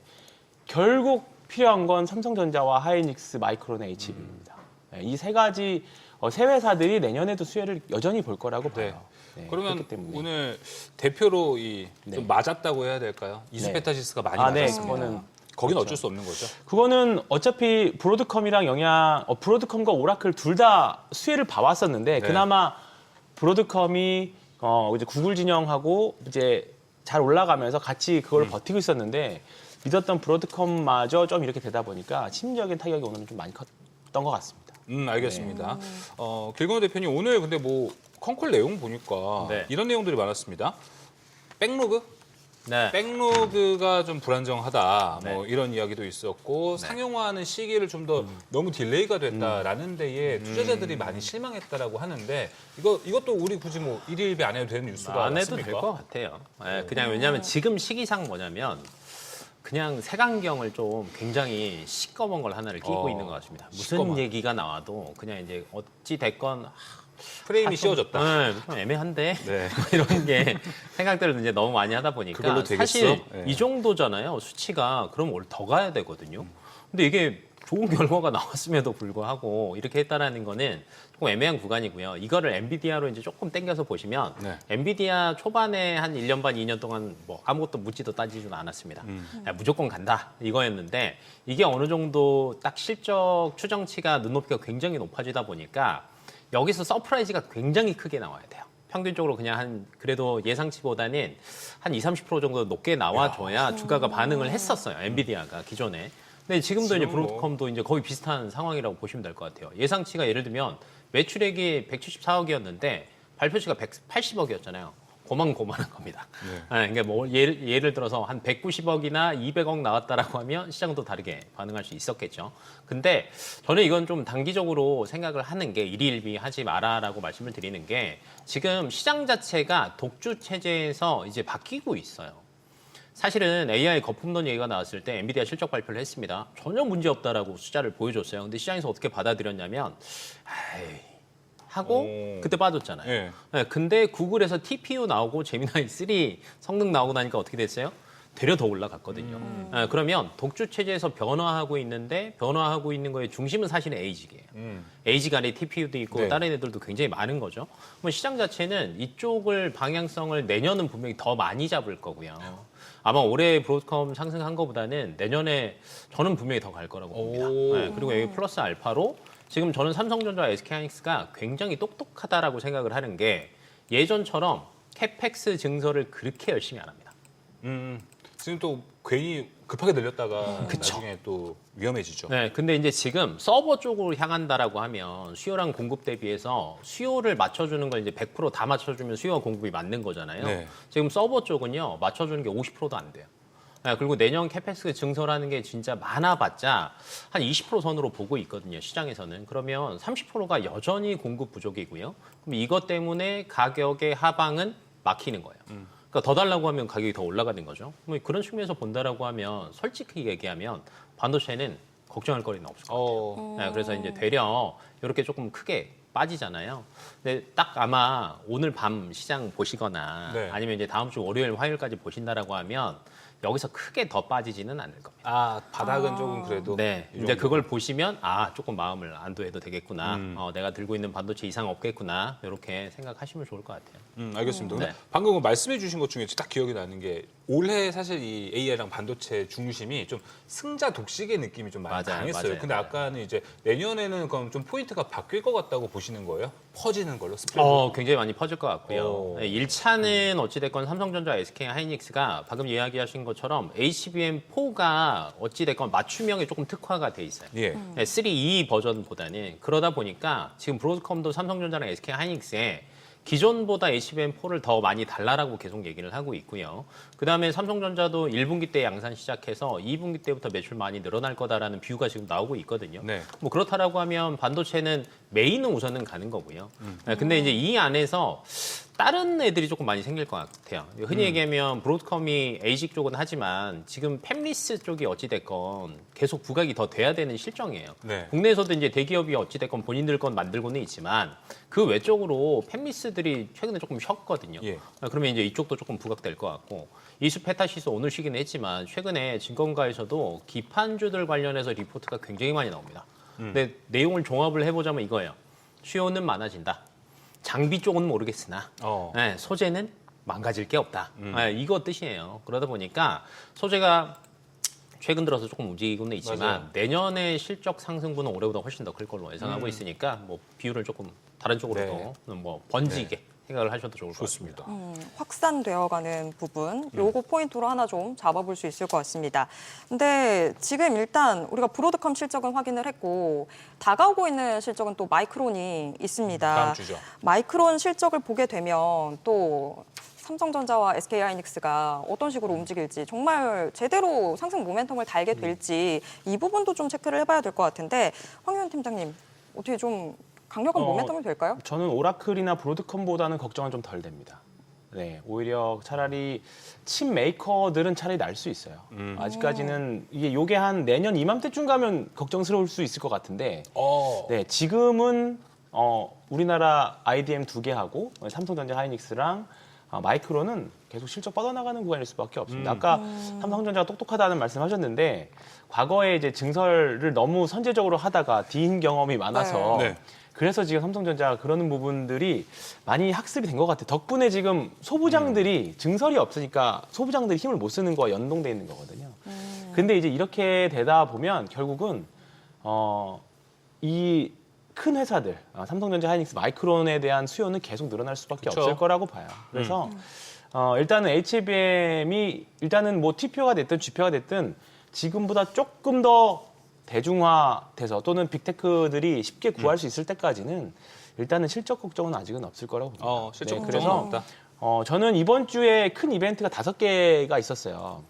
[SPEAKER 5] 결국 필요한 건 삼성전자와 하이닉스, 마이크론 H칩입니다. 이 세 가지 세 회사들이 내년에도 수혜를 여전히 볼 거라고
[SPEAKER 1] 네.
[SPEAKER 5] 봐요. 네,
[SPEAKER 1] 그러면
[SPEAKER 5] 그렇기 때문에.
[SPEAKER 1] 오늘 대표로 좀
[SPEAKER 5] 네.
[SPEAKER 1] 맞았다고 해야 될까요? 이스페타시스가 많이
[SPEAKER 5] 네,
[SPEAKER 1] 맞았습니다.
[SPEAKER 5] 그거는
[SPEAKER 1] 거기는 어쩔 수 없는 거죠.
[SPEAKER 5] 그거는 어차피 브로드컴이랑 브로드컴과 오라클 둘 다 수혜를 봐왔었는데
[SPEAKER 1] 네.
[SPEAKER 5] 그나마 브로드컴이 이제 구글 진영하고 이제 잘 올라가면서 같이 그걸 버티고 있었는데 믿었던 브로드컴마저 좀 이렇게 되다 보니까 심리적인 타격이 오늘은 좀 많이 컸던 것 같습니다.
[SPEAKER 1] 알겠습니다. 길건우 대표님 오늘 근데 뭐 컨콜 내용 보니까
[SPEAKER 6] 네.
[SPEAKER 1] 이런 내용들이 많았습니다. 백로그?
[SPEAKER 6] 네.
[SPEAKER 1] 백로그가 좀 불안정하다.
[SPEAKER 6] 네.
[SPEAKER 1] 뭐 이런 이야기도 있었고 상용화하는 시기를 좀 더 너무 딜레이가 됐다라는 데에 투자자들이 많이 실망했다라고 하는데 이것도 우리 굳이 뭐 일일비 안 해도 되는 뉴스가
[SPEAKER 6] 안 해도
[SPEAKER 1] 맞습니까?
[SPEAKER 6] 될 것 같아요. 예, 그냥 왜냐하면 지금 시기상 뭐냐면 그냥 색안경을 좀 굉장히 시꺼먼 걸 하나를 끼고 있는 것 같습니다. 무슨
[SPEAKER 1] 시꺼먼.
[SPEAKER 6] 얘기가 나와도 그냥 이제 어찌 됐건
[SPEAKER 1] 프레임이 씌워졌다.
[SPEAKER 6] 네, 좀 애매한데
[SPEAKER 1] 네.
[SPEAKER 6] 이런 게 생각들을 이제 너무 많이 하다 보니까
[SPEAKER 1] 그걸로 되겠어?
[SPEAKER 6] 사실
[SPEAKER 1] 네.
[SPEAKER 6] 이 정도잖아요. 수치가 그럼 올 더 가야 되거든요. 근데 이게 좋은 결과가 나왔음에도 불구하고 이렇게 했다라는 거는 조금 애매한 구간이고요. 이거를 엔비디아로 이제 조금 땡겨서 보시면
[SPEAKER 1] 네.
[SPEAKER 6] 엔비디아 초반에 한 1년 반, 2년 동안 뭐 아무것도 묻지도 따지지도 않았습니다. 야, 무조건 간다 이거였는데 이게 어느 정도 딱 실적 추정치가 눈높이가 굉장히 높아지다 보니까 여기서 서프라이즈가 굉장히 크게 나와야 돼요. 평균적으로 그냥 한 그래도 예상치보다는 한 20-30% 정도 높게 나와줘야 주가가 반응을 했었어요. 엔비디아가 기존에. 근데 지금도 이제
[SPEAKER 1] 지금 뭐.
[SPEAKER 6] 브로드컴도 이제 거의 비슷한 상황이라고 보시면 될 것 같아요. 예상치가 예를 들면 매출액이 174억이었는데 발표치가 180억이었잖아요. 고만고만한 겁니다. 네, 그러니까 뭐 예를 들어서 한 190억이나 200억 나왔다라고 하면 시장은 또 다르게 반응할 수 있었겠죠. 근데 저는 이건 좀 단기적으로 생각을 하는 게 일희일비 하지 마라라고 말씀을 드리는 게 지금 시장 자체가 독주 체제에서 이제 바뀌고 있어요. 사실은 AI 거품론 얘기가 나왔을 때 엔비디아 실적 발표를 했습니다. 전혀 문제 없다라고 숫자를 보여줬어요. 근데 시장에서 어떻게 받아들였냐면 하고
[SPEAKER 1] 오.
[SPEAKER 6] 그때 빠졌잖아요.
[SPEAKER 1] 예.
[SPEAKER 6] 네, 근데 구글에서 TPU 나오고 제미나이 3 성능 나오고 나니까 어떻게 됐어요? 되려 더 올라갔거든요. 네, 그러면 독주 체제에서 변화하고 있는데 변화하고 있는 거의 중심은 사실은 에이직이에요. 에이직 안에 TPU도 있고
[SPEAKER 1] 네.
[SPEAKER 6] 다른 애들도 굉장히 많은 거죠. 그럼 시장 자체는 이쪽을 방향성을 내년은 분명히 더 많이 잡을 거고요. 아마 올해 브로드컴 상승한 것보다는 내년에 저는 분명히 더 갈 거라고 봅니다.
[SPEAKER 1] 오.
[SPEAKER 6] 네, 그리고 여기 플러스 알파로 지금 저는 삼성전자와 SK하이닉스가 굉장히 똑똑하다라고 생각을 하는 게 예전처럼 캐펙스 증설을 그렇게 열심히 안 합니다.
[SPEAKER 1] 지금 또 괜히 급하게 늘렸다가 나중에 또 위험해지죠.
[SPEAKER 6] 네, 근데 이제 지금 서버 쪽으로 향한다라고 하면 수요랑 공급 대비해서 수요를 맞춰주는 걸 이제 100% 다 맞춰주면 수요와 공급이 맞는 거잖아요.
[SPEAKER 1] 네.
[SPEAKER 6] 지금 서버 쪽은요 맞춰주는 게 50%도 안 돼요. 네, 그리고 내년 캐펙스 증설하는 게 진짜 많아봤자 한 20% 선으로 보고 있거든요, 시장에서는. 그러면 30%가 여전히 공급 부족이고요. 그럼 이것 때문에 가격의 하방은 막히는 거예요. 그러니까 더 달라고 하면 가격이 더 올라가는 거죠. 뭐 그런 측면에서 본다라고 하면 솔직히 얘기하면 반도체는 걱정할 거리는 없을 것 같아요. 네, 그래서 이제 되려 이렇게 조금 크게 빠지잖아요. 근데 딱 아마 오늘 밤 시장 보시거나
[SPEAKER 1] 네.
[SPEAKER 6] 아니면 이제 다음 주 월요일, 화요일까지 보신다라고 하면 여기서 크게 더 빠지지는 않을 겁니다.
[SPEAKER 1] 아, 바닥은 조금 그래도.
[SPEAKER 6] 네,
[SPEAKER 1] 이
[SPEAKER 6] 이제
[SPEAKER 1] 정도.
[SPEAKER 6] 그걸 보시면 조금 마음을 안도해도 되겠구나. 내가 들고 있는 반도체 이상 없겠구나. 이렇게 생각하시면 좋을 것 같아요.
[SPEAKER 1] 알겠습니다. 근데
[SPEAKER 6] 네.
[SPEAKER 1] 방금 말씀해 주신 것 중에 딱 기억이 나는 게 올해 사실 이 AI랑 반도체 중심이 좀 승자 독식의 느낌이 좀 많이
[SPEAKER 6] 맞아요,
[SPEAKER 1] 강했어요.
[SPEAKER 6] 맞아요.
[SPEAKER 1] 근데 아까는 이제 내년에는 그럼 좀 포인트가 바뀔 것 같다고 보시는 거예요? 퍼지는 걸로 스프레드.
[SPEAKER 6] 굉장히 많이 퍼질 것 같고요.
[SPEAKER 1] 오.
[SPEAKER 6] 네, 1차는 어찌됐건 삼성전자, SK 하이닉스가 방금 이야기하신 것처럼 HBM4가 어찌됐건 맞춤형에 조금 특화가 돼 있어요.
[SPEAKER 1] 예.
[SPEAKER 6] 네, 3E 버전보다는. 그러다 보니까 지금 브로드컴도 삼성전자랑 SK 하이닉스에 기존보다 HBM4를 더 많이 달라라고 계속 얘기를 하고 있고요. 그다음에 삼성전자도 1분기 때 양산 시작해서 2분기 때부터 매출 많이 늘어날 거다라는 뷰가 지금 나오고 있거든요.
[SPEAKER 1] 네.
[SPEAKER 6] 뭐 그렇다라고 하면 반도체는 메인은 우선은 가는 거고요. 근데 이제 이 안에서 다른 애들이 조금 많이 생길 것 같아요. 흔히 얘기하면 브로드컴이 에이식 쪽은 하지만 지금 팹리스 쪽이 어찌됐건 계속 부각이 더 돼야 되는 실정이에요.
[SPEAKER 1] 네.
[SPEAKER 6] 국내에서도 이제 대기업이 어찌됐건 본인들 건 만들고는 있지만 그 외적으로 팹리스들이 최근에 조금 쉬었거든요.
[SPEAKER 1] 예.
[SPEAKER 6] 그러면 이제 이쪽도 조금 부각될 것 같고 이수 페타시스 오늘 쉬긴 했지만 최근에 증권가에서도 기판주들 관련해서 리포트가 굉장히 많이 나옵니다. 근데 내용을 종합을 해보자면 이거예요. 수요는 많아진다. 장비 쪽은 모르겠으나 네, 소재는 망가질 게 없다. 네, 이거 뜻이에요. 그러다 보니까 소재가 최근 들어서 조금 움직이고는 있지만
[SPEAKER 1] 맞아요.
[SPEAKER 6] 내년에 실적 상승분은 올해보다 훨씬 더 클 걸로 예상하고 있으니까 뭐 비율을 조금 다른 쪽으로 더 뭐 번지게 생각을 하셔도 좋을 것 같습니다.
[SPEAKER 2] 확산되어가는 부분, 요거 포인트로 하나 좀 잡아볼 수 있을 것 같습니다. 근데 지금 일단 우리가 브로드컴 실적은 확인을 했고 다가오고 있는 실적은 또 마이크론이 있습니다.
[SPEAKER 1] 다음 주죠.
[SPEAKER 2] 마이크론 실적을 보게 되면 또 삼성전자와 SK하이닉스가 어떤 식으로 움직일지 정말 제대로 상승 모멘텀을 달게 될지 이 부분도 좀 체크를 해봐야 될 것 같은데 황교안 팀장님 어떻게 좀 강력한 모멘텀이 될까요?
[SPEAKER 5] 저는 오라클이나 브로드컴보다는 걱정은 좀 덜 됩니다. 네, 오히려 차라리 칩 메이커들은 차라리 날 수 있어요. 아직까지는 요게 한 내년 이맘때쯤 가면 걱정스러울 수 있을 것 같은데, 네, 지금은 우리나라 IDM 2개 하고 삼성전자 하이닉스랑 마이크론은 계속 실적 뻗어나가는 구간일 수밖에 없습니다. 아까 삼성전자가 똑똑하다는 말씀하셨는데 과거에 이제 증설을 너무 선제적으로 하다가 뒤인 경험이 많아서
[SPEAKER 1] 네.
[SPEAKER 5] 그래서 지금 삼성전자가 그러는 부분들이 많이 학습이 된 것 같아요. 덕분에 지금 소부장들이 증설이 없으니까 소부장들이 힘을 못 쓰는 거와 연동돼 있는 거거든요. 근데 이제 이렇게 되다 보면 결국은 이 큰 회사들, 삼성전자, 하이닉스, 마이크론에 대한 수요는 계속 늘어날 수밖에
[SPEAKER 1] 그쵸.
[SPEAKER 5] 없을 거라고 봐요. 그래서 일단은 HBM이 일단은 뭐 TPO가 됐든 GPO가 됐든 지금보다 조금 더 대중화돼서 또는 빅테크들이 쉽게 구할 수 있을 때까지는 일단은 실적 걱정은 아직은 없을 거라고 봅니다.
[SPEAKER 1] 실적
[SPEAKER 5] 네,
[SPEAKER 1] 걱정은
[SPEAKER 5] 그래서
[SPEAKER 1] 없다.
[SPEAKER 5] 저는 이번 주에 큰 이벤트가 5개가 있었어요.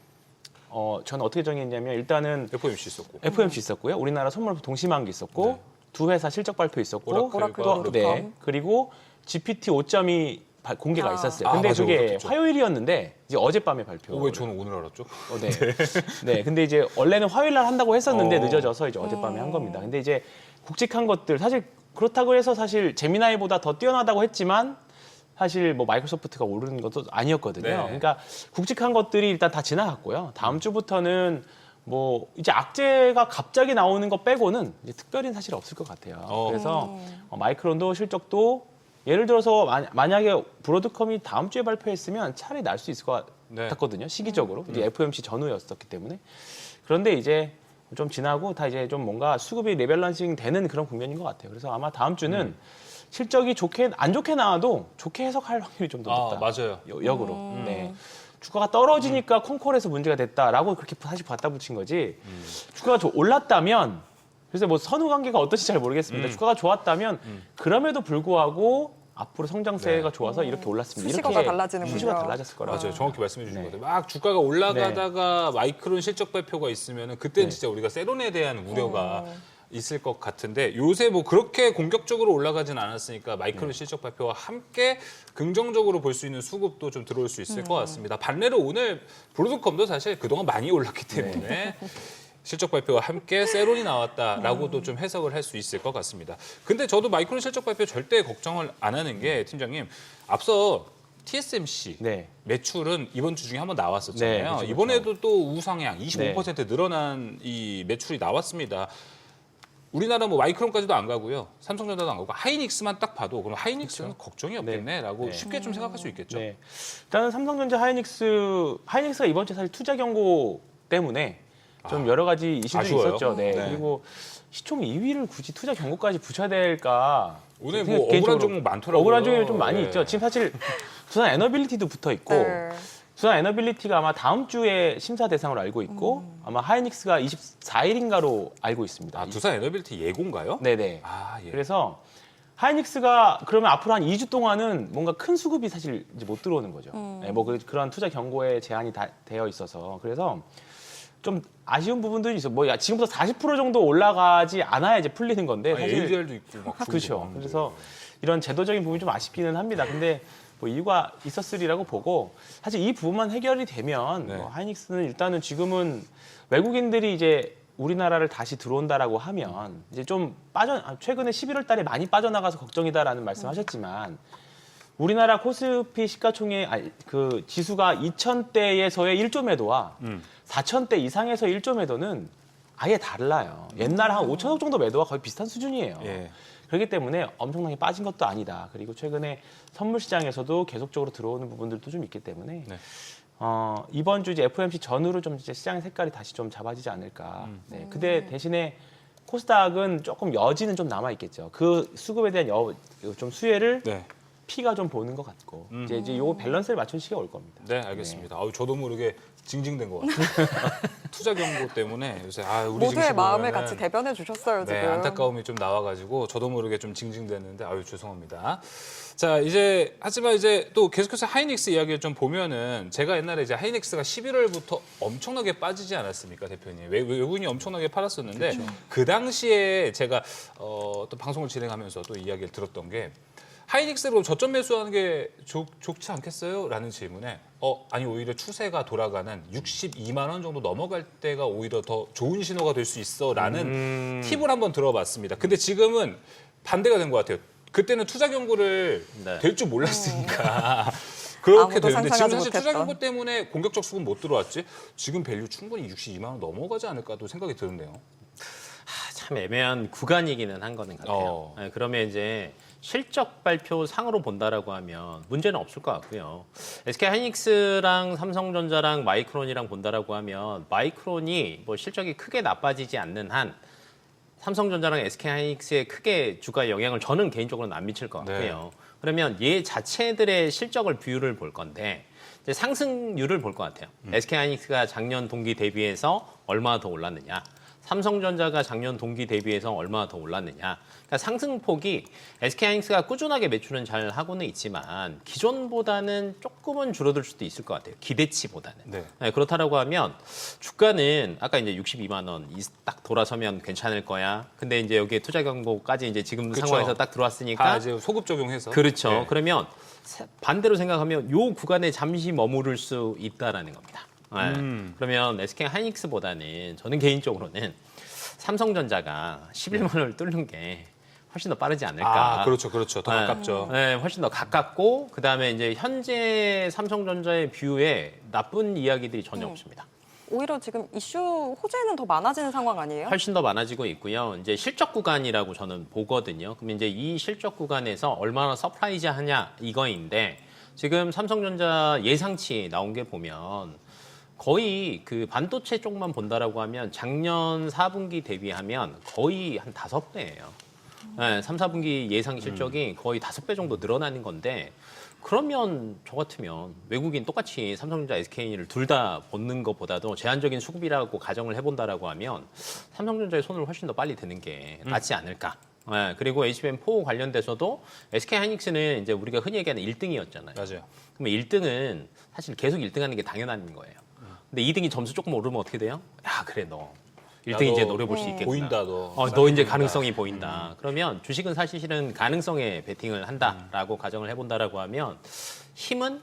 [SPEAKER 5] 저는 어떻게 정했냐면 일단은
[SPEAKER 1] FOMC 있었고.
[SPEAKER 5] FOMC 있었고요. 우리나라 선물 동시만기 있었고
[SPEAKER 1] 네.
[SPEAKER 5] 두 회사 실적 발표 있었고
[SPEAKER 1] 오라클과
[SPEAKER 5] 또,
[SPEAKER 2] 브로드컴.
[SPEAKER 5] 네, 그리고 GPT 5.2 공개가 있었어요. 근데
[SPEAKER 1] 맞아,
[SPEAKER 5] 그게
[SPEAKER 1] 그렇겠죠.
[SPEAKER 5] 화요일이었는데 이제 어젯밤에 발표.
[SPEAKER 1] 왜 저는 오늘 알았죠?
[SPEAKER 5] 네. 네. 근데 이제 원래는 화요일 날 한다고 했었는데
[SPEAKER 1] 어.
[SPEAKER 5] 늦어져서 이제 어젯밤에 한 겁니다. 근데 이제 굵직한 것들 사실 그렇다고 해서 사실 제미나이보다 더 뛰어나다고 했지만 사실 뭐 마이크로소프트가 오르는 것도 아니었거든요.
[SPEAKER 1] 네.
[SPEAKER 5] 그러니까 굵직한 것들이 일단 다 지나갔고요. 다음 주부터는 뭐 이제 악재가 갑자기 나오는 거 빼고는 이제 특별히 사실 없을 것 같아요. 그래서 마이크론도 실적도 예를 들어서 만약에 브로드컴이 다음 주에 발표했으면 차라리 날 수 있을 것
[SPEAKER 1] 네.
[SPEAKER 5] 같거든요. 시기적으로 이제 FOMC 전후였었기 때문에. 그런데 이제 좀 지나고 다 이제 좀 뭔가 수급이 리밸런싱 되는 그런 국면인 것 같아요. 그래서 아마 다음 주는 실적이 안 좋게 나와도 좋게 해석할 확률이 좀 더 높다.
[SPEAKER 1] 맞아요.
[SPEAKER 5] 역으로. 네. 주가가 떨어지니까 콩콜에서 문제가 됐다라고 그렇게 사실 갖다 붙인 거지. 주가가 올랐다면 그래서 뭐 선후 관계가 어떨지 잘 모르겠습니다. 주가가 좋았다면 그럼에도 불구하고 앞으로 성장세가 좋아서 이렇게 올랐습니다.
[SPEAKER 2] 수식어가
[SPEAKER 5] 이렇게
[SPEAKER 2] 달라지는군요.
[SPEAKER 5] 수식어가 달라졌을 거라고.
[SPEAKER 1] 맞아요. 정확히 말씀해 주신
[SPEAKER 5] 네.
[SPEAKER 1] 것 같아요. 막 주가가 올라가다가 마이크론 실적 발표가 있으면 그때는
[SPEAKER 5] 네.
[SPEAKER 1] 진짜 우리가 세론에 대한 우려가 있을 것 같은데 요새 뭐 그렇게 공격적으로 올라가진 않았으니까 마이크론 실적 발표와 함께 긍정적으로 볼 수 있는 수급도 좀 들어올 수 있을 것 같습니다. 반대로 오늘 브로드컴도 사실 그동안 많이 올랐기 때문에 실적 발표와 함께 세론이 나왔다라고도 좀 해석을 할 수 있을 것 같습니다. 근데 저도 마이크론 실적 발표 절대 걱정을 안 하는 게 팀장님 앞서 TSMC
[SPEAKER 5] 네.
[SPEAKER 1] 매출은 이번 주 중에 한번 나왔었잖아요.
[SPEAKER 5] 네, 그렇죠,
[SPEAKER 1] 이번에도 또 우상향 25% 늘어난 이 매출이 나왔습니다. 우리나라 뭐 마이크론까지도 안 가고요. 삼성전자도 안 가고 하이닉스만 딱 봐도 그럼 하이닉스는 걱정이 없겠네라고
[SPEAKER 5] 네.
[SPEAKER 1] 쉽게 좀 생각할 수 있겠죠.
[SPEAKER 5] 네. 일단은 삼성전자 하이닉스가 이번 주에 사실 투자 경고 때문에 좀 여러 가지 이슈들이
[SPEAKER 1] 아쉬워요.
[SPEAKER 5] 있었죠. 네.
[SPEAKER 1] 네.
[SPEAKER 5] 그리고 시총 2위를 굳이 투자 경고까지 붙여야 될까?
[SPEAKER 1] 오늘
[SPEAKER 5] 생각-
[SPEAKER 1] 뭐 억울한
[SPEAKER 5] 개인적으로
[SPEAKER 1] 종목 많더라고요.
[SPEAKER 5] 억울한 종목이 좀 많이
[SPEAKER 1] 네.
[SPEAKER 5] 있죠. 지금 사실 두산 에너빌리티도 붙어 있고
[SPEAKER 2] 네.
[SPEAKER 5] 두산 에너빌리티가 아마 다음 주에 심사 대상으로 알고 있고 아마 하이닉스가 24일인가로 알고 있습니다.
[SPEAKER 1] 두산 에너빌티 예고인가요?
[SPEAKER 5] 네네.
[SPEAKER 1] 아 예.
[SPEAKER 5] 그래서 하이닉스가 그러면 앞으로 한 2주 동안은 뭔가 큰 수급이 사실 이제 못 들어오는 거죠. 네, 뭐 그런 투자 경고에 제한이 다 되어 있어서 그래서 좀 아쉬운 부분들이 있어. 뭐 지금부터 40% 정도 올라가지 않아야 이제 풀리는 건데
[SPEAKER 1] 아니,
[SPEAKER 5] 사실
[SPEAKER 1] ADR도 있고 막
[SPEAKER 5] 그렇죠. 그래서 이런 제도적인 부분이 좀 아쉽기는 합니다. 근데 뭐 이유가 있었으리라고 보고 사실 이 부분만 해결이 되면
[SPEAKER 1] 네.
[SPEAKER 5] 뭐 하이닉스는 일단은 지금은 외국인들이 이제 우리나라를 다시 들어온다라고 하면 이제 좀 최근에 11월 달에 많이 빠져나가서 걱정이다라는 말씀하셨지만 우리나라 코스피 시가총액 그 지수가 2,000대에서의 1조 매도와 4,000대 이상에서 1조 매도는 아예 달라요. 옛날 한 5천억 정도 매도와 거의 비슷한 수준이에요.
[SPEAKER 1] 예.
[SPEAKER 5] 그렇기 때문에 엄청나게 빠진 것도 아니다. 그리고 최근에 선물 시장에서도 계속적으로 들어오는 부분들도 좀 있기 때문에
[SPEAKER 1] 네.
[SPEAKER 5] 이번 주 이제 FOMC 전후로 좀 이제 시장의 색깔이 다시 좀 잡아지지 않을까. 네. 근데 대신에 코스닥은 조금 여지는 좀 남아 있겠죠. 그 수급에 대한 좀 수혜를
[SPEAKER 1] 네.
[SPEAKER 5] 피가 좀 보는 것 같고 이제 요 밸런스를 맞춘 시기가 올 겁니다.
[SPEAKER 1] 네, 알겠습니다. 아우, 저도 모르게 징징된 것 같아요. 투자 경고 때문에 요새 우리
[SPEAKER 2] 모두의
[SPEAKER 1] 증시
[SPEAKER 2] 마음을
[SPEAKER 1] 보면은
[SPEAKER 2] 같이 대변해 주셨어요,
[SPEAKER 1] 네,
[SPEAKER 2] 지금.
[SPEAKER 1] 안타까움이 좀 나와가지고 저도 모르게 좀 징징댔는데 아유 죄송합니다. 자 이제 하지만 이제 또 계속해서 하이닉스 이야기를 좀 보면은 제가 옛날에 이제 하이닉스가 11월부터 엄청나게 빠지지 않았습니까, 대표님? 외국인이 엄청나게 팔았었는데 그 당시에 제가 또 방송을 진행하면서 또 이야기를 들었던 게 하이닉스로 저점 매수하는 게 좋지 않겠어요? 라는 질문에 아니 오히려 추세가 돌아가는 62만 원 정도 넘어갈 때가 오히려 더 좋은 신호가 될 수 있어 라는 팁을 한번 들어봤습니다. 근데 지금은 반대가 된 것 같아요. 그때는 투자 경고를
[SPEAKER 6] 네.
[SPEAKER 1] 될 줄 몰랐으니까 그렇게
[SPEAKER 2] 아무도
[SPEAKER 1] 되는데 지금
[SPEAKER 2] 상상하지
[SPEAKER 1] 사실 투자
[SPEAKER 2] 못했던.
[SPEAKER 1] 경고 때문에 공격적 수급 못 들어왔지 지금 밸류 충분히 62만 원 넘어가지 않을까도 생각이 드는데요.
[SPEAKER 6] 참 애매한 구간이기는 한 거는 같아요. 네, 그러면 이제 실적 발표 상으로 본다라고 하면 문제는 없을 것 같고요. SK 하이닉스랑 삼성전자랑 마이크론이랑 본다라고 하면 마이크론이 뭐 실적이 크게 나빠지지 않는 한 삼성전자랑 SK 하이닉스에 크게 주가에 영향을 저는 개인적으로는 안 미칠 것 같고요. 그러면 얘 자체들의 실적을 비율을 볼 건데 이제 상승률을 볼 것 같아요. SK 하이닉스가 작년 동기 대비해서 얼마나 더 올랐느냐. 삼성전자가 작년 동기 대비해서 얼마나 더 올랐느냐. 그러니까 상승폭이 SK하이닉스가 꾸준하게 매출은 잘 하고는 있지만 기존보다는 조금은 줄어들 수도 있을 것 같아요. 기대치보다는.
[SPEAKER 1] 네.
[SPEAKER 6] 네, 그렇다라고 하면 주가는 아까 이제 62만 원 딱 돌아서면 괜찮을 거야. 근데 이제 여기에 투자 경고까지 이제 지금
[SPEAKER 1] 그쵸.
[SPEAKER 6] 상황에서 딱 들어왔으니까
[SPEAKER 1] 다 이제 소급 적용해서
[SPEAKER 6] 그렇죠.
[SPEAKER 1] 네.
[SPEAKER 6] 그러면 반대로 생각하면 요 구간에 잠시 머무를 수 있다라는 겁니다. 네. 그러면 SK 하이닉스보다는 저는 개인적으로는 삼성전자가 11만 원을 뚫는 게 훨씬 더 빠르지 않을까.
[SPEAKER 1] 그렇죠. 더
[SPEAKER 6] 네.
[SPEAKER 1] 가깝죠.
[SPEAKER 6] 네, 훨씬 더 가깝고 그다음에 이제 현재 삼성전자의 뷰에 나쁜 이야기들이 전혀 없습니다.
[SPEAKER 2] 오히려 지금 이슈 호재는 더 많아지는 상황 아니에요?
[SPEAKER 6] 훨씬 더 많아지고 있고요. 이제 실적 구간이라고 저는 보거든요. 그럼 이제 이 실적 구간에서 얼마나 서프라이즈하냐 이거인데 지금 삼성전자 예상치 나온 게 보면 거의 그 반도체 쪽만 본다라고 하면 작년 4분기 대비하면 거의 한 5배예요. 네, 3, 4분기 예상 실적이 거의 5배 정도 늘어나는 건데 그러면 저 같으면 외국인 똑같이 삼성전자, SK를 둘 다 보는 것보다도 제한적인 수급이라고 가정을 해본다라고 하면 삼성전자의 손을 훨씬 더 빨리 드는 게 낫지 않을까. 네, 그리고 HBM4 관련돼서도 SK하이닉스는 이제 우리가 흔히 얘기하는 1등이었잖아요.
[SPEAKER 1] 맞아요.
[SPEAKER 6] 그러면 1등은 사실 계속 1등하는 게 당연한 거예요. 근데 2등이 점수 조금 오르면 어떻게 돼요? 야 그래 너 1등 이제 노려볼 수 있겠구나.
[SPEAKER 1] 보인다 너.
[SPEAKER 6] 너 이제 가능성이 보인다. 그러면 주식은 사실은 가능성에 베팅을 한다라고 가정을 해본다라고 하면 힘은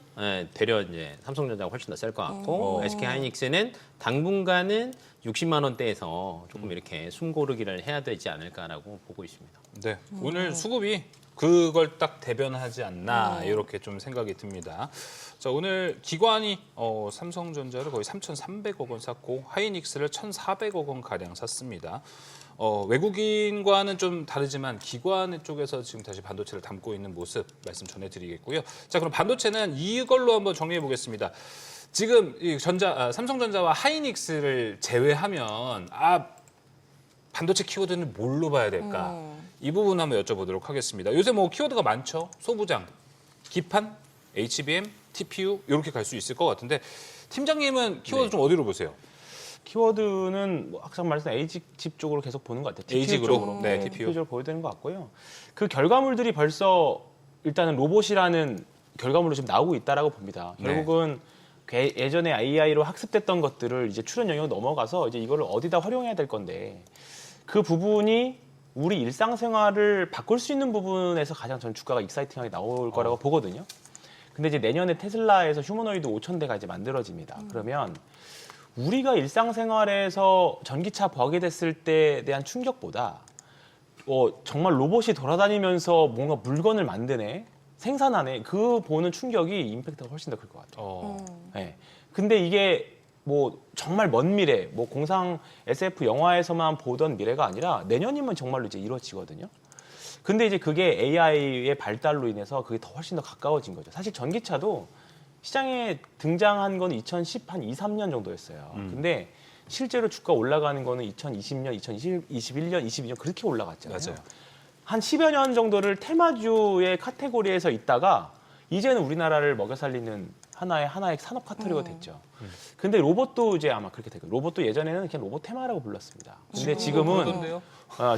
[SPEAKER 6] 되려 이제 삼성전자가 훨씬 더 셀 것 같고 SK 하이닉스는 당분간은 60만 원대에서 조금 이렇게 숨고르기를 해야 되지 않을까라고 보고 있습니다.
[SPEAKER 1] 네, 오늘 수급이 그걸 딱 대변하지 않나 이렇게 좀 생각이 듭니다. 자, 오늘 기관이 삼성전자를 거의 3,300억 원 샀고 하이닉스를 1,400억 원 가량 샀습니다. 외국인과는 좀 다르지만 기관 쪽에서 지금 다시 반도체를 담고 있는 모습 말씀 전해드리겠고요. 자, 그럼 반도체는 이걸로 한번 정리해 보겠습니다. 지금 이 삼성전자와 하이닉스를 제외하면 반도체 키워드는 뭘로 봐야 될까? 이 부분 한번 여쭤보도록 하겠습니다. 요새 뭐 키워드가 많죠. 소부장, 기판, HBM, TPU 이렇게 갈 수 있을 것 같은데 팀장님은 키워드 좀 어디로 보세요?
[SPEAKER 5] 키워드는 뭐 아까 말씀드린 에이직 쪽으로 계속 보는 것 같아요.
[SPEAKER 1] 에이직으로?
[SPEAKER 5] 쪽으로.
[SPEAKER 1] 네,
[SPEAKER 5] TPU
[SPEAKER 1] TPU.
[SPEAKER 5] 쪽으로 보여야 되는 것 같고요. 그 결과물들이 벌써 일단은 로봇이라는 결과물로 지금 나오고 있다라고 봅니다.
[SPEAKER 1] 네.
[SPEAKER 5] 결국은 예전에 AI로 학습됐던 것들을 이제 출연 영역 넘어가서 이제 이거를 어디다 활용해야 될 건데 그 부분이 우리 일상생활을 바꿀 수 있는 부분에서 가장 전 주가가 익사이팅하게 나올 거라고 보거든요. 근데 이제 내년에 테슬라에서 휴머노이드 5,000대가 이제 만들어집니다. 그러면 우리가 일상생활에서 전기차 버게 됐을 때에 대한 충격보다 정말 로봇이 돌아다니면서 뭔가 물건을 만드네, 생산하네, 그 보는 충격이 임팩트가 훨씬 더 클 것 같아요. 네. 근데 이게 뭐 정말 먼 미래, 뭐 공상 SF 영화에서만 보던 미래가 아니라 내년이면 정말로 이제 이루어지거든요. 근데 이제 그게 AI의 발달로 인해서 그게 더 훨씬 더 가까워진 거죠. 사실 전기차도 시장에 등장한 건 2010, 한 2, 3년 정도였어요. 근데 실제로 주가 올라가는 거는 2020년, 2021년, 22년 그렇게 올라갔잖아요.
[SPEAKER 1] 맞아요.
[SPEAKER 5] 한 10여 년 정도를 테마주의 카테고리에서 있다가 이제는 우리나라를 먹여 살리는 하나의 산업 카테고리가 됐죠. 근데 로봇도 이제 아마 그렇게 되고 로봇도 예전에는 그냥 로봇 테마라고 불렀습니다. 근데 지금은
[SPEAKER 1] 그런데요?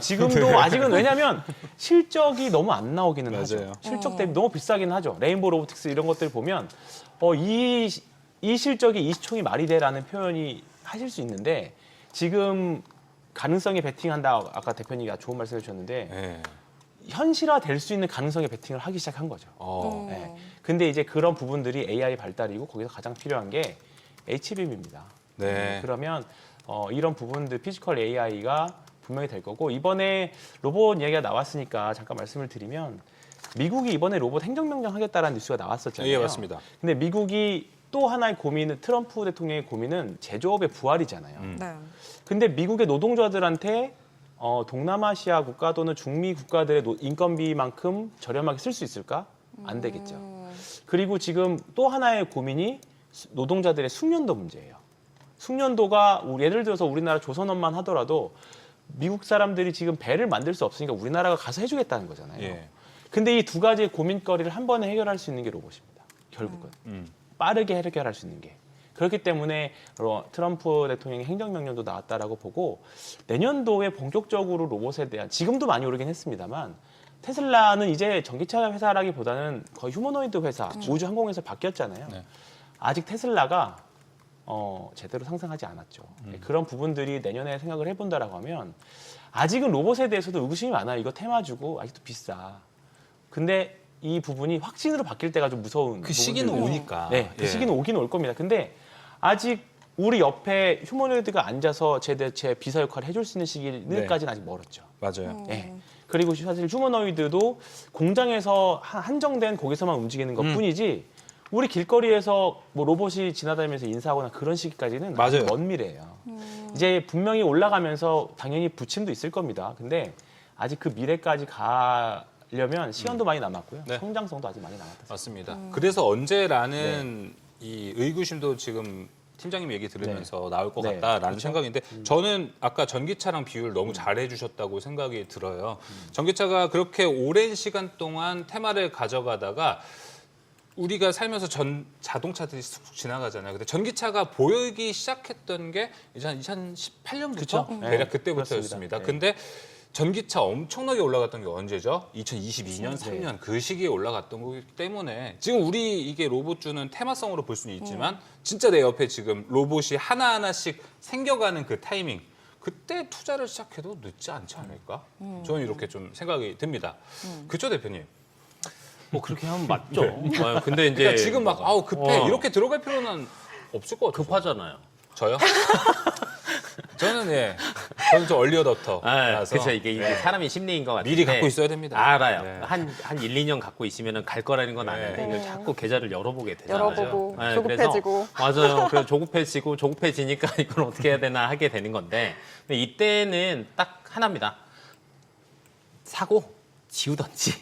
[SPEAKER 5] 지금도 아직은 왜냐하면 실적이 너무 안 나오기는
[SPEAKER 1] 맞아요.
[SPEAKER 5] 하죠. 실적 대비 너무 비싸긴 하죠. 레인보우 로보틱스 이런 것들 보면 이 실적이 이 시총이 말이 돼라는 표현이 하실 수 있는데 지금 가능성에 베팅한다. 아까 대표님이 아주 좋은 말씀해 주셨는데
[SPEAKER 1] 네.
[SPEAKER 5] 현실화 될 수 있는 가능성에 베팅을 하기 시작한 거죠. 네. 근데 이제 그런 부분들이 AI 발달이고 거기서 가장 필요한 게 HBM입니다.
[SPEAKER 1] 네.
[SPEAKER 5] 그러면 이런 부분들 피지컬 AI가 분명히 될 거고 이번에 로봇 얘기가 나왔으니까 잠깐 말씀을 드리면 미국이 이번에 로봇 행정명령 하겠다라는 뉴스가 나왔었잖아요.
[SPEAKER 1] 예, 맞습니다.
[SPEAKER 5] 근데 미국이 또 하나의 고민은 트럼프 대통령의 고민은 제조업의 부활이잖아요.
[SPEAKER 2] 네.
[SPEAKER 5] 근데 미국의 노동자들한테 동남아시아 국가 또는 중미 국가들의 인건비만큼 저렴하게 쓸 수 있을까? 안 되겠죠. 그리고 지금 또 하나의 고민이 노동자들의 숙련도 문제예요. 숙련도가 예를 들어서 우리나라 조선업만 하더라도 미국 사람들이 지금 배를 만들 수 없으니까 우리나라가 가서 해주겠다는 거잖아요.
[SPEAKER 1] 예.
[SPEAKER 5] 근데 이 두 가지의 고민거리를 한 번에 해결할 수 있는 게 로봇입니다. 결국은. 빠르게 해결할 수 있는 게. 그렇기 때문에 트럼프 대통령의 행정명령도 나왔다라고 보고 내년도에 본격적으로 로봇에 대한 지금도 많이 오르긴 했습니다만 테슬라는 이제 전기차 회사라기보다는 거의 휴머노이드 회사, 우주항공에서 바뀌었잖아요.
[SPEAKER 1] 네.
[SPEAKER 5] 아직 테슬라가 제대로 상승하지 않았죠. 그런 부분들이 내년에 생각을 해본다라고 하면 아직은 로봇에 대해서도 의구심이 많아요. 이거 테마주고 아직도 비싸. 근데 이 부분이 확진으로 바뀔 때가 좀 무서운
[SPEAKER 1] 그 시기는
[SPEAKER 5] 부분들이에요.
[SPEAKER 1] 오니까.
[SPEAKER 5] 네, 그
[SPEAKER 1] 예.
[SPEAKER 5] 시기는 오긴 올 겁니다. 근데 아직 우리 옆에 휴머노이드가 앉아서 제 비서 역할을 해줄 수 있는 시기는까지는 아직 멀었죠.
[SPEAKER 1] 맞아요.
[SPEAKER 5] 네. 그리고 사실 휴머노이드도 공장에서 한정된 거기서만 움직이는 것뿐이지 우리 길거리에서 뭐 로봇이 지나다니면서 인사하거나 그런 시기까지는
[SPEAKER 1] 맞아요.
[SPEAKER 5] 아직 먼 미래예요. 이제 분명히 올라가면서 당연히 부침도 있을 겁니다. 근데 아직 그 미래까지 가려면 시간도 많이 남았고요.
[SPEAKER 1] 네.
[SPEAKER 5] 성장성도 아직 많이 남았다.
[SPEAKER 1] 맞습니다. 그래서 언제라는 이 의구심도 지금 팀장님 얘기 들으면서 나올 것
[SPEAKER 5] 네.
[SPEAKER 1] 같다라는
[SPEAKER 5] 그렇죠?
[SPEAKER 1] 생각인데 저는 아까 전기차랑 비유를 너무 잘해 주셨다고 생각이 들어요. 전기차가 그렇게 오랜 시간 동안 테마를 가져가다가 우리가 살면서 자동차들이 쑥 지나가잖아요. 근데 전기차가 보이기 시작했던 게 이제 한 2018년부터
[SPEAKER 5] 그쵸?
[SPEAKER 1] 대략
[SPEAKER 5] 네,
[SPEAKER 1] 그때부터였습니다.
[SPEAKER 5] 그렇습니다. 네.
[SPEAKER 1] 근데 전기차 엄청나게 올라갔던 게 언제죠? 2022년, 3년 그 시기에 올라갔던 거기 때문에 지금 우리 이게 로봇주는 테마성으로 볼 수는 있지만 진짜 내 옆에 지금 로봇이 하나하나씩 생겨가는 그 타이밍 그때 투자를 시작해도 늦지 않지 않을까? 저는 이렇게 좀 생각이 듭니다. 그쵸 대표님?
[SPEAKER 6] 뭐 그렇게 하면 맞죠. 근데 이제
[SPEAKER 1] 그러니까 지금 막 아우 급해 이렇게 들어갈 필요는 없을 것 같아요.
[SPEAKER 6] 급하잖아요.
[SPEAKER 1] 저요? 저는 좀 얼리어답터라서
[SPEAKER 6] 그렇죠. 이게 사람이 심리인 것 같아요.
[SPEAKER 1] 미리 갖고 있어야 됩니다.
[SPEAKER 6] 알아요.
[SPEAKER 1] 네.
[SPEAKER 6] 한 1, 2년 갖고 있으면은 갈 거라는 건 아는데 이걸 자꾸 계좌를 열어보게 되잖아요.
[SPEAKER 2] 열어보고
[SPEAKER 6] 네,
[SPEAKER 2] 조급해지고.
[SPEAKER 6] 그래서, 맞아요. 그래서 조급해지니까 이걸 어떻게 해야 되나 하게 되는 건데 근데 이때는 딱 하나입니다. 사고 지우던지.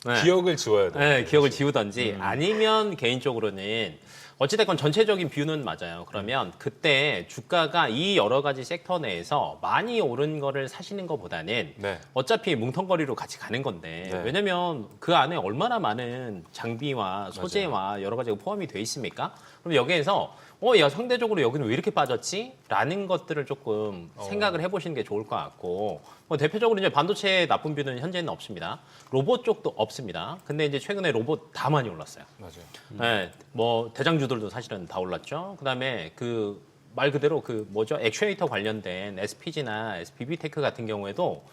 [SPEAKER 6] 네.
[SPEAKER 1] 기억을 지워야 돼요.
[SPEAKER 6] 네, 기억을 지우던지 아니면 개인적으로는 어찌됐건 전체적인 뷰는 맞아요. 그러면 그때 주가가 이 여러 가지 섹터 내에서 많이 오른 거를 사시는 것보다는
[SPEAKER 1] 네.
[SPEAKER 6] 어차피 뭉텅거리로 같이 가는 건데
[SPEAKER 1] 네.
[SPEAKER 6] 왜냐면 그 안에 얼마나 많은 장비와 소재와 여러 가지가 포함이 돼 있습니까? 그럼 여기에서 야 상대적으로 여기는 왜 이렇게 빠졌지? 라는 것들을 조금 생각을 해보시는 게 좋을 것 같고 대표적으로 이제 반도체 나쁜 뷰는 현재는 없습니다. 로봇 쪽도 없습니다. 근데 이제 최근에 로봇 다 많이 올랐어요.
[SPEAKER 1] 맞아요.
[SPEAKER 6] 네, 뭐 대장주 우주들도 사실은 다 올랐죠. 그다음에 그 말 그대로 그 뭐죠? 액추에이터 관련된 SPG나 SPB테크 같은 경우에도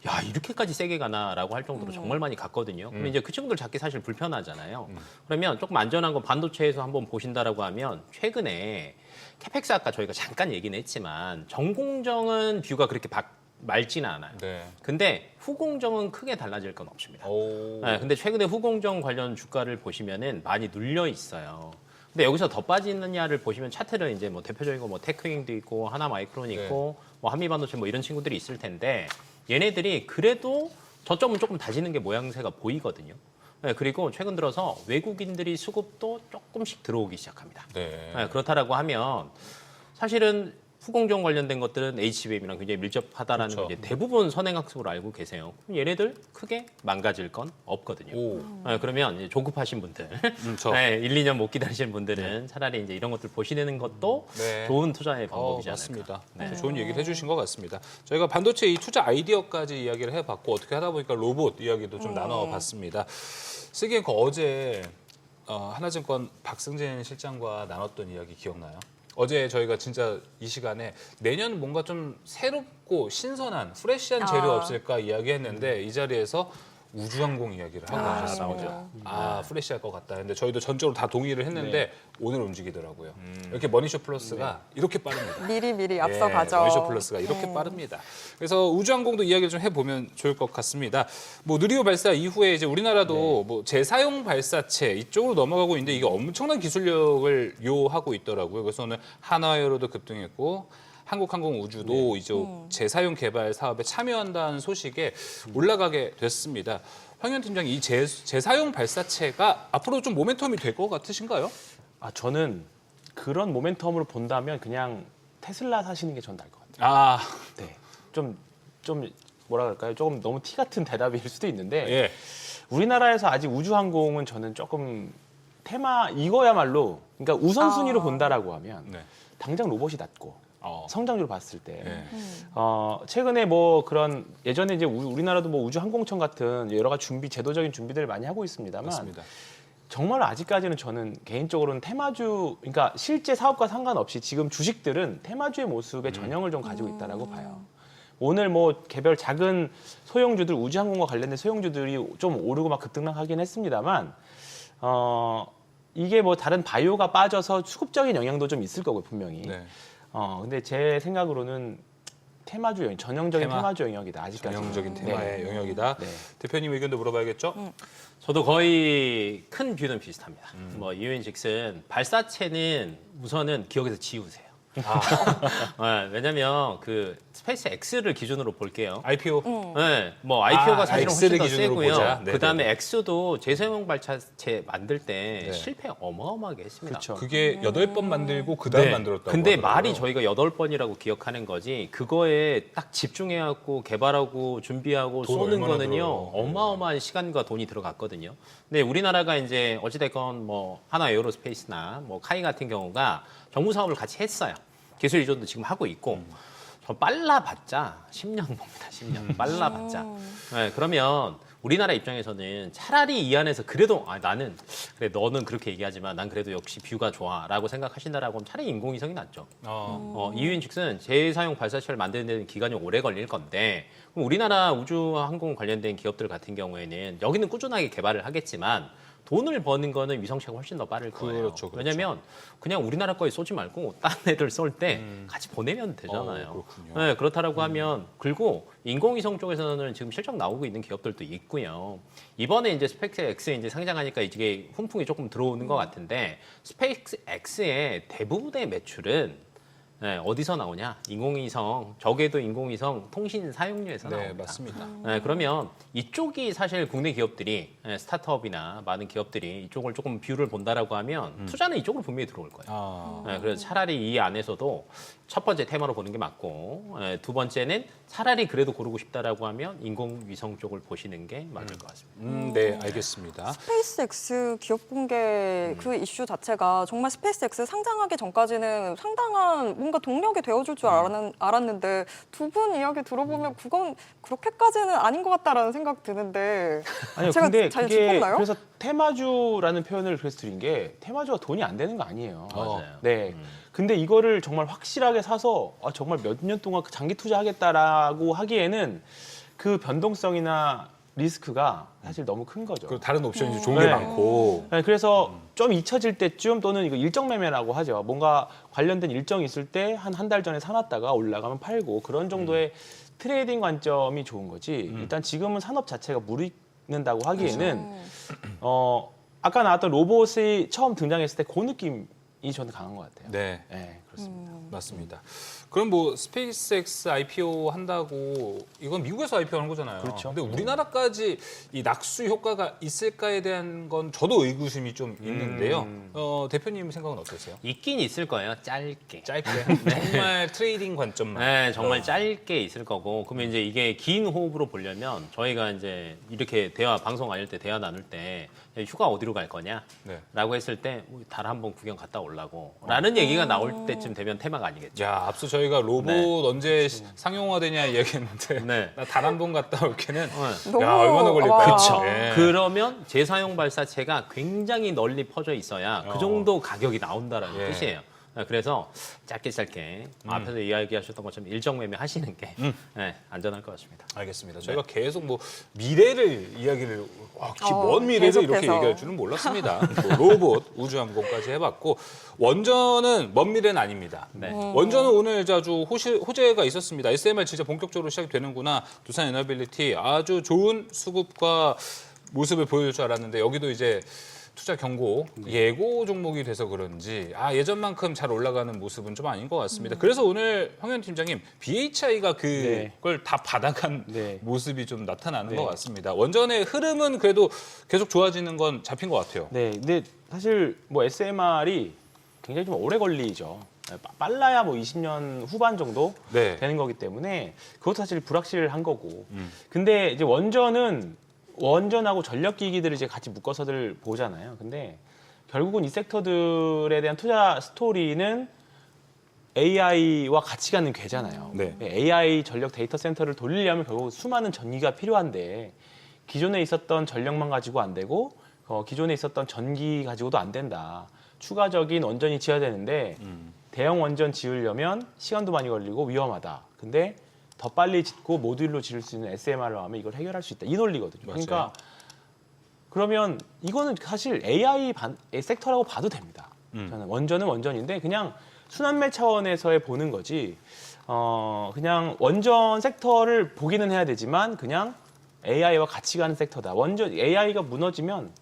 [SPEAKER 6] 야, 이렇게까지 세게 가나라고 할 정도로 정말 많이 갔거든요. 그럼 이제 그 친구들 잡기 사실 불편하잖아요. 그러면 조금 안전한 거 반도체에서 한번 보신다라고 하면 최근에 캐펙스 아까 저희가 잠깐 얘기는 했지만 전공정은 뷰가 그렇게 맑지는 않아요.
[SPEAKER 1] 네.
[SPEAKER 6] 근데 후공정은 크게 달라질 건 없습니다.
[SPEAKER 1] 오.
[SPEAKER 6] 네, 근데 최근에 후공정 관련 주가를 보시면은 많이 눌려 있어요. 근데 여기서 더 빠지느냐를 보시면 차트를 이제 뭐 대표적인 거 뭐 테크윙도 있고 하나 마이크론 있고 뭐 한미반도체 뭐 이런 친구들이 있을 텐데 얘네들이 그래도 저점은 조금 다지는 게 모양새가 보이거든요. 네, 그리고 최근 들어서 외국인들이 수급도 조금씩 들어오기 시작합니다.
[SPEAKER 1] 네.
[SPEAKER 6] 네, 그렇다라고 하면 사실은 후공정 관련된 것들은 HBM이랑 굉장히 밀접하다라는
[SPEAKER 1] 그렇죠.
[SPEAKER 6] 게 이제 대부분 선행학습으로 알고 계세요. 그럼 얘네들 크게 망가질 건 없거든요.
[SPEAKER 1] 오.
[SPEAKER 6] 네, 그러면 이제 조급하신 분들,
[SPEAKER 1] 저.
[SPEAKER 6] 네, 1, 2년 못 기다리시는 분들은 차라리 이제 이런 것들 보시는 것도
[SPEAKER 1] 네.
[SPEAKER 6] 좋은 투자의 방법이지 않을까.
[SPEAKER 1] 맞습니다.
[SPEAKER 6] 네.
[SPEAKER 1] 아주 좋은 얘기를 해주신 것 같습니다. 저희가 반도체 이 투자 아이디어까지 이야기를 해봤고 어떻게 하다 보니까 로봇 이야기도 좀 나눠봤습니다. 쓰기엔 그 어제 하나증권 박승진 실장과 나눴던 이야기 기억나요? 어제 저희가 진짜 이 시간에 내년 뭔가 좀 새롭고 신선한 프레시한 재료 없을까 이야기했는데 이 자리에서 우주항공 이야기를 하고 하셨습니다. 프레시할 것 같다. 근데 저희도 전적으로 다 동의를 했는데 오늘 움직이더라고요. 이렇게 머니쇼 플러스가 이렇게 빠릅니다.
[SPEAKER 2] 미리 앞서가죠.
[SPEAKER 1] 머니쇼 플러스가 이렇게 빠릅니다. 그래서 우주항공도 이야기를 좀 해보면 좋을 것 같습니다. 뭐 누리호 발사 이후에 이제 우리나라도 뭐 재사용 발사체 이쪽으로 넘어가고 있는데 이게 엄청난 기술력을 요하고 있더라고요. 그래서 오늘 한화에어로도 급등했고 한국항공우주도 이제 재사용 개발 사업에 참여한다는 소식에 올라가게 됐습니다. 황현 팀장님, 이 재사용 발사체가 앞으로 좀 모멘텀이 될 것 같으신가요?
[SPEAKER 5] 저는 그런 모멘텀으로 본다면 그냥 테슬라 사시는 게 전 나을 것 같아요. 네. 좀 뭐라 그럴까요? 조금 너무 티 같은 대답일 수도 있는데
[SPEAKER 1] 예.
[SPEAKER 5] 우리나라에서 아직 우주항공은 저는 조금 이거야말로 그러니까 우선순위로 본다라고 하면
[SPEAKER 1] 네.
[SPEAKER 5] 당장 로봇이 낫고 성장률 봤을 때
[SPEAKER 1] 네.
[SPEAKER 5] 최근에 뭐 그런 예전에 이제 우리나라도 뭐 우주항공청 같은 여러 가지 제도적인 준비들을 많이 하고 있습니다만
[SPEAKER 1] 맞습니다.
[SPEAKER 5] 정말 아직까지는 저는 개인적으로는 테마주 그러니까 실제 사업과 상관없이 지금 주식들은 테마주의 모습의 전형을 좀 가지고 있다라고 봐요. 오늘 뭐 개별 작은 소형주들 우주항공과 관련된 소형주들이 좀 오르고 막 급등하긴 했습니다만 이게 뭐 다른 바이오가 빠져서 수급적인 영향도 좀 있을 거고요 분명히.
[SPEAKER 1] 네.
[SPEAKER 5] 근데 제 생각으로는 전형적인 테마주 영역이다 아직까지.
[SPEAKER 1] 전형적인 테마의
[SPEAKER 5] 네.
[SPEAKER 1] 영역이다.
[SPEAKER 5] 네.
[SPEAKER 1] 대표님 의견도 물어봐야겠죠?
[SPEAKER 6] 저도 거의 큰 뷰는 비슷합니다. 뭐 이유인즉슨 발사체는 우선은 기억에서 지우세요. 왜냐면 그 스페이스 X를 기준으로 볼게요.
[SPEAKER 1] IPO.
[SPEAKER 6] 네, 뭐 IPO가 사실은 훨씬
[SPEAKER 1] X를
[SPEAKER 6] 더
[SPEAKER 1] 기준으로 보자.
[SPEAKER 6] 세고요.
[SPEAKER 1] 네네네.
[SPEAKER 6] 그다음에 X도 재사용 발사체 만들 때
[SPEAKER 1] 네.
[SPEAKER 6] 실패 어마어마하게 했습니다.
[SPEAKER 5] 그렇죠.
[SPEAKER 1] 그게 8번 만들고 그다음 만들었다고
[SPEAKER 6] 근데
[SPEAKER 1] 하더라고요.
[SPEAKER 6] 말이 저희가 8번이라고 기억하는 거지 그거에 딱 집중해갖고 개발하고 준비하고
[SPEAKER 1] 돈
[SPEAKER 6] 쏘는
[SPEAKER 1] 얼마나
[SPEAKER 6] 거는요
[SPEAKER 1] 들어요?
[SPEAKER 6] 어마어마한 시간과 돈이 들어갔거든요. 근데 우리나라가 이제 어찌됐건 뭐 하나 에어로스페이스나 뭐 카이 같은 경우가 정부 사업을 같이 했어요. 기술 이전도 지금 하고 있고 저 빨라봤자 10년 봅니다. 10년 빨라봤자. 네, 그러면 우리나라 입장에서는 차라리 이 안에서 그래도 나는 그래 너는 그렇게 얘기하지만 난 그래도 역시 뷰가 좋아라고 생각하신다라고 하면 차라리 인공위성이 낫죠. 이유인즉슨 재사용 발사체를 만드는 데는 기간이 오래 걸릴 건데 그럼 우리나라 우주항공 관련된 기업들 같은 경우에는 여기는 꾸준하게 개발을 하겠지만 돈을 버는 거는 위성체가 훨씬 더 빠를 거예요.
[SPEAKER 1] 그렇죠.
[SPEAKER 6] 왜냐면 그냥 우리나라 거에 쏘지 말고 다른 애들 쏠 때 같이 보내면 되잖아요.
[SPEAKER 1] 그렇군요.
[SPEAKER 6] 네, 그렇다라고 하면 그리고 인공위성 쪽에서는 지금 실적 나오고 있는 기업들도 있고요. 이번에 이제 스페이스X에 이제 상장하니까 이게 훈풍이 조금 들어오는 것 같은데 스페이스X의 대부분의 매출은 어디서 나오냐? 인공위성, 적게도 인공위성 통신 사용료에서
[SPEAKER 1] 네,
[SPEAKER 6] 나옵니다.
[SPEAKER 1] 맞습니다.
[SPEAKER 6] 그러면 이쪽이 사실 국내 기업들이 스타트업이나 많은 기업들이 이쪽을 조금 뷰를 본다라고 하면 투자는 이쪽으로 분명히 들어올 거예요. 그래서 차라리 이 안에서도 첫 번째 테마로 보는 게 맞고 두 번째는 차라리 그래도 고르고 싶다라고 하면 인공위성 쪽을 보시는 게 맞을 것 같습니다.
[SPEAKER 1] 네, 알겠습니다.
[SPEAKER 2] 스페이스X 기업 공개 그 이슈 자체가 정말 스페이스X 상장하기 전까지는 상당한 뭔가 뭔가 동력이 되어줄 줄 알았는데 두 분 이야기 들어보면 그건 그렇게까지는 아닌 것 같다라는 생각 드는데
[SPEAKER 5] 아니요,
[SPEAKER 2] 제가
[SPEAKER 5] 근데
[SPEAKER 2] 잘
[SPEAKER 5] 그게
[SPEAKER 2] 짚었나요?
[SPEAKER 5] 그래서 테마주라는 표현을 그래서 드린 게 테마주가 돈이 안 되는 거 아니에요.
[SPEAKER 6] 맞아요.
[SPEAKER 5] 네. 근데 이거를 정말 확실하게 사서 정말 몇 년 동안 장기 투자하겠다라고 하기에는 그 변동성이나 리스크가 사실 너무 큰 거죠.
[SPEAKER 1] 그리고 다른 옵션이 좋은 게
[SPEAKER 5] 네.
[SPEAKER 1] 많고.
[SPEAKER 5] 네, 그래서 좀 잊혀질 때쯤 또는 이거 일정 매매라고 하죠. 뭔가 관련된 일정이 있을 때 한 달 전에 사놨다가 올라가면 팔고 그런 정도의 트레이딩 관점이 좋은 거지. 일단 지금은 산업 자체가 무르익는다고 하기에는 아까 나왔던 로봇이 처음 등장했을 때 그 느낌이 저는 강한 것 같아요.
[SPEAKER 1] 네.
[SPEAKER 5] 네, 그렇습니다.
[SPEAKER 1] 맞습니다. 그럼 뭐 스페이스X IPO 한다고 이건 미국에서 IPO 하는 거잖아요.
[SPEAKER 5] 그렇죠.
[SPEAKER 1] 근데 우리나라까지 이 낙수 효과가 있을까에 대한 건 저도 의구심이 좀 있는데요. 대표님 생각은 어떠세요?
[SPEAKER 6] 있긴 있을 거예요. 짧게.
[SPEAKER 1] 짧게 정말 트레이딩 관점만.
[SPEAKER 6] 네, 정말 짧게 있을 거고. 그러면 이제 이게 긴 호흡으로 보려면 저희가 이제 이렇게 방송 아닐 때 대화 나눌 때 휴가 어디로 갈 거냐?
[SPEAKER 1] 네.
[SPEAKER 6] 라고 했을 때 달 한번 구경 갔다 오려고. 라는 얘기가 나올 때쯤 되면 테마가 아니겠죠.
[SPEAKER 1] 야, 앞서 저희가 로봇
[SPEAKER 6] 네.
[SPEAKER 1] 언제 상용화되냐 얘기했는데
[SPEAKER 6] 네.
[SPEAKER 1] 나 단 한 번 갔다 올게는
[SPEAKER 2] 너무-
[SPEAKER 1] 야, 얼마나 걸릴까요?
[SPEAKER 2] 와.
[SPEAKER 6] 그쵸.
[SPEAKER 1] 예.
[SPEAKER 6] 그러면 재사용 발사체가 굉장히 널리 퍼져 있어야 그 정도 가격이 나온다라는
[SPEAKER 1] 예.
[SPEAKER 6] 뜻이에요. 그래서 짧게 앞에서 이야기하셨던 것처럼 일정 매매 하시는 게 네, 안전할 것 같습니다.
[SPEAKER 1] 알겠습니다. 저희가 계속 뭐 미래를 이야기를 먼 미래를 이렇게
[SPEAKER 2] 계속해서.
[SPEAKER 1] 얘기할 줄은 몰랐습니다. 뭐 로봇, 우주항공까지 해봤고 원전은 먼 미래는 아닙니다.
[SPEAKER 6] 네.
[SPEAKER 1] 원전은 오늘 아주 호재가 있었습니다. SMR 진짜 본격적으로 시작이 되는구나. 두산 에너빌리티 아주 좋은 수급과 모습을 보여줄 줄 알았는데 여기도 이제 투자 경고 예고 종목이 돼서 그런지 예전만큼 잘 올라가는 모습은 좀 아닌 것 같습니다. 그래서 오늘 황현 팀장님 BHI가 그걸 다 받아간
[SPEAKER 5] 네.
[SPEAKER 1] 모습이 좀 나타나는
[SPEAKER 5] 네.
[SPEAKER 1] 것 같습니다. 원전의 흐름은 그래도 계속 좋아지는 건 잡힌 것 같아요.
[SPEAKER 5] 네, 근데 사실 뭐 SMR이 굉장히 좀 오래 걸리죠. 빨라야 뭐 20년 후반 정도
[SPEAKER 1] 네.
[SPEAKER 5] 되는 거기 때문에 그것도 사실 불확실한 거고. 근데 이제 원전하고 전력기기들을 이제 같이 묶어서들 보잖아요. 근데 결국은 이 섹터들에 대한 투자 스토리는 AI와 같이 가는 궤잖아요.
[SPEAKER 1] 네.
[SPEAKER 5] AI 전력 데이터 센터를 돌리려면 결국 수많은 전기가 필요한데 기존에 있었던 전력만 가지고 안 되고 기존에 있었던 전기 가지고도 안 된다. 추가적인 원전이 지어야 되는데 대형 원전 지으려면 시간도 많이 걸리고 위험하다. 근데 더 빨리 짓고 모듈로 지을 수 있는 SMR을 하면 이걸 해결할 수 있다. 이 논리거든요.
[SPEAKER 1] 맞아요.
[SPEAKER 5] 그러니까 그러면 이거는 사실 AI 섹터라고 봐도 됩니다. 저는 원전은 원전인데 그냥 순환매 차원에서의 보는 거지. 그냥 원전 섹터를 보기는 해야 되지만 그냥 AI와 같이 가는 섹터다. 원전 AI가 무너지면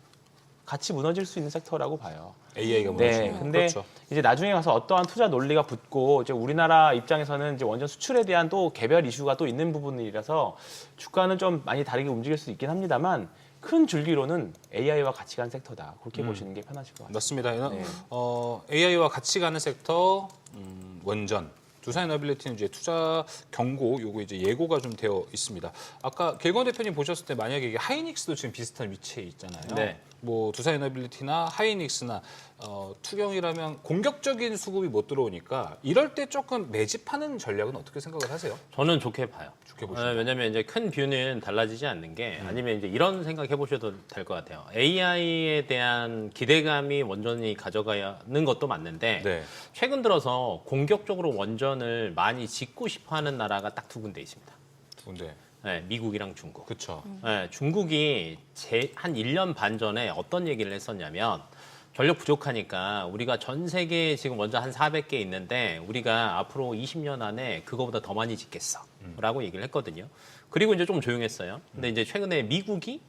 [SPEAKER 5] 같이 무너질 수 있는 섹터라고 봐요.
[SPEAKER 1] AI가
[SPEAKER 5] 네,
[SPEAKER 1] 무너지면.
[SPEAKER 5] 근데
[SPEAKER 1] 그렇죠.
[SPEAKER 5] 이제 나중에 가서 어떠한 투자 논리가 붙고 이제 우리나라 입장에서는 이제 원전 수출에 대한 또 개별 이슈가 또 있는 부분이라서 주가는 좀 많이 다르게 움직일 수 있긴 합니다만 큰 줄기로는 AI와 같이 가는 섹터다. 그렇게 보시는 게 편하실 것 같아요.
[SPEAKER 1] 맞습니다.
[SPEAKER 5] 네.
[SPEAKER 1] AI와 같이 가는 섹터 원전. 두산 에너빌리티는 이제 투자 경고 요거 이제 예고가 좀 되어 있습니다. 아까 길건 대표님 보셨을 때 만약에 이게 하이닉스도 지금 비슷한 위치에 있잖아요.
[SPEAKER 6] 네.
[SPEAKER 1] 뭐 두산 에너빌리티나 하이닉스나 투경이라면 공격적인 수급이 못 들어오니까 이럴 때 조금 매집하는 전략은 어떻게 생각을 하세요?
[SPEAKER 6] 저는 좋게 봐요.
[SPEAKER 1] 좋게 보시나요?
[SPEAKER 6] 왜냐하면 이제 큰 뷰는 달라지지 않는 게 아니면 이제 이런 생각 해보셔도 될 것 같아요. AI에 대한 기대감이 원전이 가져가는 것도 맞는데
[SPEAKER 1] 네.
[SPEAKER 6] 최근 들어서 공격적으로 원전을 많이 짓고 싶어하는 나라가 딱 두 군데 있습니다.
[SPEAKER 1] 근데
[SPEAKER 6] 네, 미국이랑 중국.
[SPEAKER 1] 그렇죠.
[SPEAKER 6] 네, 중국이 한 1년 반 전에 어떤 얘기를 했었냐면 전력 부족하니까 우리가 전 세계에 지금 원전 한 400개 있는데 우리가 앞으로 20년 안에 그거보다 더 많이 짓겠어 라고 얘기를 했거든요. 그리고 이제 좀 조용했어요. 근데 이제 최근에 미국이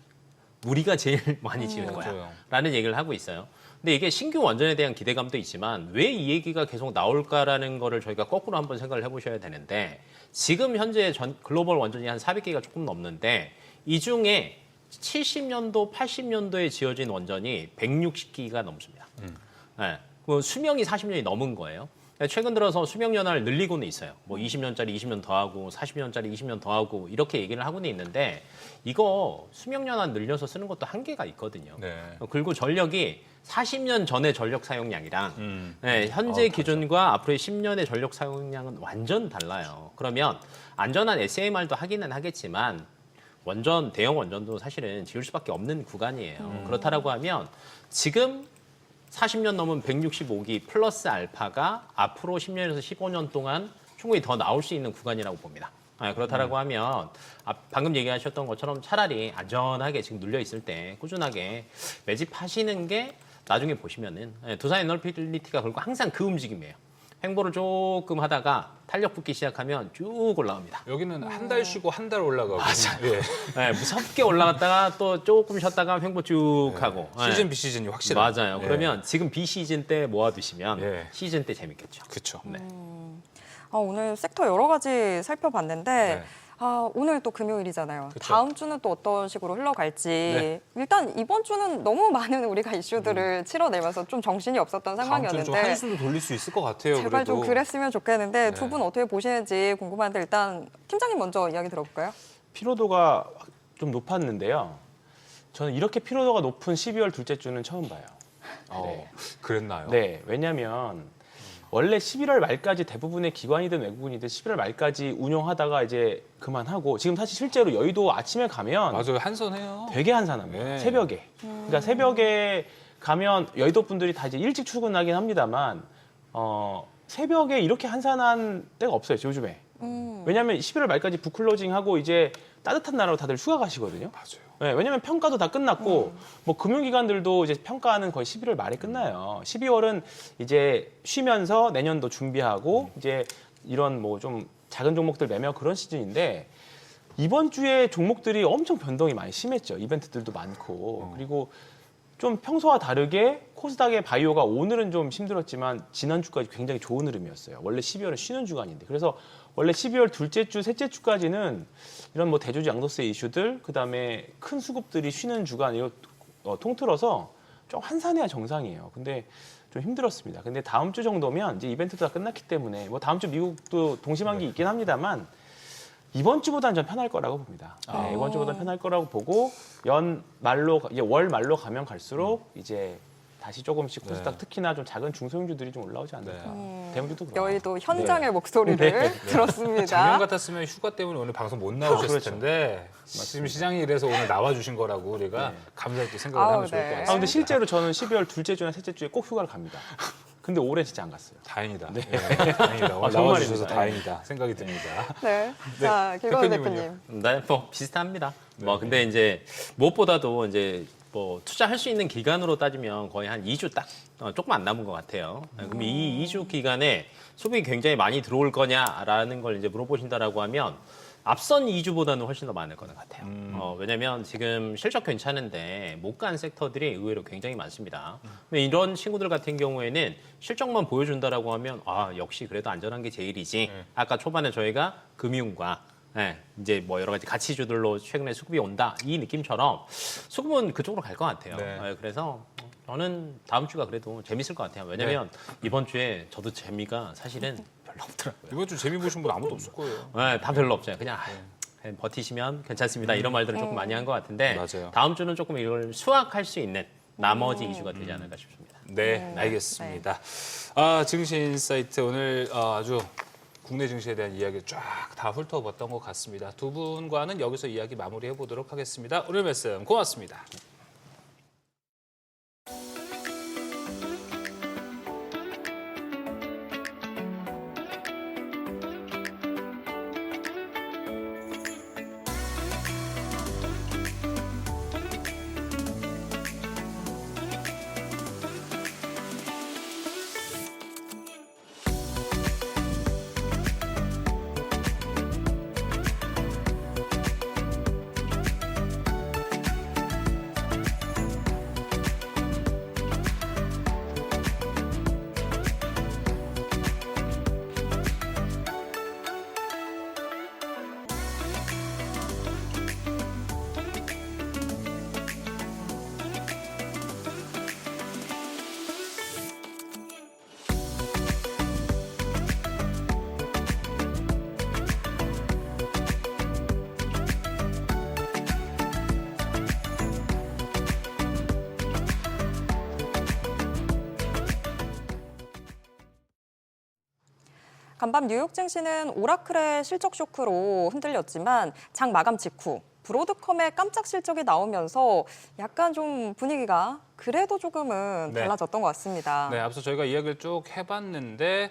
[SPEAKER 6] 우리가 제일 많이 지을 거야
[SPEAKER 1] 맞아요.
[SPEAKER 6] 라는 얘기를 하고 있어요. 근데 이게 신규 원전에 대한 기대감도 있지만 왜 이 얘기가 계속 나올까라는 거를 저희가 거꾸로 한번 생각을 해보셔야 되는데 지금 현재 글로벌 원전이 한 400개가 조금 넘는데 이 중에 70년도, 80년도에 지어진 원전이 160기가 넘습니다. 네, 그 수명이 40년이 넘은 거예요. 최근 들어서 수명 연한을 늘리고는 있어요. 뭐 20년짜리 20년 더 하고 40년짜리 20년 더 하고 이렇게 얘기를 하고는 있는데 이거 수명 연한 늘려서 쓰는 것도 한계가 있거든요.
[SPEAKER 1] 네.
[SPEAKER 6] 그리고 전력이 40년 전의 전력 사용량이랑 네, 현재 기준과 앞으로의 10년의 전력 사용량은 완전 달라요. 그러면 안전한 SAMR도 하기는 하겠지만 대형 원전도 사실은 지을 수밖에 없는 구간이에요. 그렇다라고 하면 지금 40년 넘은 165기 플러스 알파가 앞으로 10년에서 15년 동안 충분히 더 나올 수 있는 구간이라고 봅니다. 그렇다라고 하면 방금 얘기하셨던 것처럼 차라리 안전하게 지금 눌려 있을 때 꾸준하게 매집하시는 게 나중에 보시면은 두산 에너빌리티가 결국 항상 그 움직임이에요. 횡보를 조금 하다가 탄력 붙기 시작하면 쭉 올라갑니다.
[SPEAKER 1] 여기는 한 달 쉬고 한 달 올라가고. 맞아요.
[SPEAKER 6] 네, 무섭게 올라갔다가 또 조금 쉬었다가 횡보 쭉 하고.
[SPEAKER 1] 시즌 비시즌이 확실해요.
[SPEAKER 6] 맞아요. 그러면 지금 비시즌 때 모아두시면
[SPEAKER 1] 예.
[SPEAKER 6] 시즌 때 재밌겠죠.
[SPEAKER 1] 그렇죠.
[SPEAKER 6] 네.
[SPEAKER 2] 오늘 섹터 여러 가지 살펴봤는데
[SPEAKER 1] 네.
[SPEAKER 2] 오늘 또 금요일이잖아요.
[SPEAKER 1] 그쵸.
[SPEAKER 2] 다음 주는 또 어떤 식으로 흘러갈지.
[SPEAKER 1] 네.
[SPEAKER 2] 일단 이번 주는 너무 많은 우리가 이슈들을 치러내면서 좀 정신이 없었던
[SPEAKER 1] 다음 주는 좀
[SPEAKER 2] 상황이었는데
[SPEAKER 1] 한숨도 돌릴 수 있을 것 같아요.
[SPEAKER 2] 제발
[SPEAKER 1] 그래도.
[SPEAKER 2] 좀 그랬으면 좋겠는데
[SPEAKER 1] 네.
[SPEAKER 2] 두 분 어떻게 보시는지 궁금한데 일단 팀장님 먼저 이야기 들어볼까요?
[SPEAKER 5] 피로도가 좀 높았는데요. 저는 이렇게 피로도가 높은 12월 둘째 주는 처음 봐요. 네.
[SPEAKER 1] 그랬나요?
[SPEAKER 5] 네, 왜냐하면 원래 11월 말까지 대부분의 기관이든 외국인이든 11월 말까지 운영하다가 이제 그만하고 지금 사실 실제로 여의도 아침에 가면
[SPEAKER 1] 맞아요. 한선해요.
[SPEAKER 5] 되게 한산합니다.
[SPEAKER 1] 네.
[SPEAKER 5] 새벽에. 그러니까 새벽에 가면 여의도 분들이 다 이제 일찍 출근하긴 합니다만 새벽에 이렇게 한산한 때가 없어요. 요즘에. 왜냐하면 11월 말까지 북클로징하고 이제 따뜻한 나라로 다들 휴가 가시거든요.
[SPEAKER 1] 맞아요.
[SPEAKER 5] 네, 왜냐하면 평가도 다 끝났고 뭐 금융기관들도 이제 평가는 거의 11월 말에 끝나요. 12월은 이제 쉬면서 내년도 준비하고 이제 이런 뭐 좀 작은 종목들 매매하고 그런 시즌인데 이번 주에 종목들이 엄청 변동이 많이 심했죠. 이벤트들도 많고 그리고 좀 평소와 다르게 코스닥의 바이오가 오늘은 좀 힘들었지만 지난주까지 굉장히 좋은 흐름이었어요. 원래 12월은 쉬는 주간인데. 그래서 원래 12월 둘째 주, 셋째 주까지는 이런 뭐 대조주 양도세 이슈들, 그다음에 큰 수급들이 쉬는 주간이요. 통틀어서 좀 한산해야 정상이에요. 근데 좀 힘들었습니다. 근데 다음 주 정도면 이제 이벤트도 다 끝났기 때문에 뭐 다음 주 미국도 동시만기 있긴 합니다만 이번 주보다는 좀 편할 거라고 봅니다. 네, 이번 주보다 편할 거라고 보고 연 말로 이제 월 말로 가면 갈수록 이제 다시 조금씩 코스닥 특히나 좀 작은 중소형주들이 좀 올라오지 않을까. 대형주도 그렇고.
[SPEAKER 2] 여의도 현장의 목소리를 들었습니다.
[SPEAKER 1] 작년 같았으면 휴가 때문에 오늘 방송 못 나오셨을
[SPEAKER 5] 그렇죠.
[SPEAKER 1] 텐데 지금 시장이 이래서 오늘 나와주신 거라고 우리가 감사히 또 생각을
[SPEAKER 2] 아우,
[SPEAKER 1] 하면 좋을 것
[SPEAKER 2] 네.
[SPEAKER 1] 같습니다.
[SPEAKER 5] 근데 실제로 저는 12월 둘째 주나 셋째 주에 꼭 휴가를 갑니다. 근데 올해 진짜 안 갔어요.
[SPEAKER 1] 다행이다. 네. 다행이다. 오늘
[SPEAKER 5] 정말입니다.
[SPEAKER 1] 나와주셔서 다행이다 생각이 듭니다.
[SPEAKER 2] 네. 자, 길건우
[SPEAKER 1] 대표님은요?
[SPEAKER 2] 대표님.
[SPEAKER 6] 네, 뭐 비슷합니다. 뭐 근데 이제 무엇보다도 이제 뭐 투자할 수 있는 기간으로 따지면 거의 한 2주 딱 조금 안 남은 것 같아요. 그럼 이 2주 기간에 수익이 굉장히 많이 들어올 거냐라는 걸 이제 물어보신다라고 하면 앞선 2주보다는 훨씬 더 많을 것 같아요. 왜냐하면 지금 실적 괜찮은데 못 간 섹터들이 의외로 굉장히 많습니다. 근데 이런 친구들 같은 경우에는 실적만 보여준다라고 하면 역시 그래도 안전한 게 제일이지. 아까 초반에 저희가 금융과 이제 뭐 여러 가지 가치주들로 최근에 수급이 온다 이 느낌처럼 수급은 그쪽으로 갈 것 같아요.
[SPEAKER 1] 네.
[SPEAKER 6] 그래서 저는 다음 주가 그래도 재밌을 것 같아요. 왜냐하면 이번 주에 저도 재미가 사실은 별로 없더라고요.
[SPEAKER 1] 이번 주 재미 보신 분 아무도 없을 거예요.
[SPEAKER 6] 다 별로 없어요. 그냥 버티시면 괜찮습니다. 이런 말들을 조금 많이 한 것 같은데
[SPEAKER 1] 맞아요.
[SPEAKER 6] 다음 주는 조금 이걸 수확할 수 있는 나머지 이슈가 되지 않을까 싶습니다.
[SPEAKER 1] 네, 알겠습니다. 증시 인사이트 오늘 아주 국내 증시에 대한 이야기 쫙 다 훑어봤던 것 같습니다. 두 분과는 여기서 이야기 마무리해 보도록 하겠습니다. 오늘 말씀 고맙습니다.
[SPEAKER 2] 간밤 뉴욕 증시는 오라클의 실적 쇼크로 흔들렸지만 장 마감 직후 브로드컴의 깜짝 실적이 나오면서 약간 좀 분위기가 그래도 조금은
[SPEAKER 1] 네.
[SPEAKER 2] 달라졌던 것 같습니다.
[SPEAKER 1] 네, 앞서 저희가 이야기를 쭉 해봤는데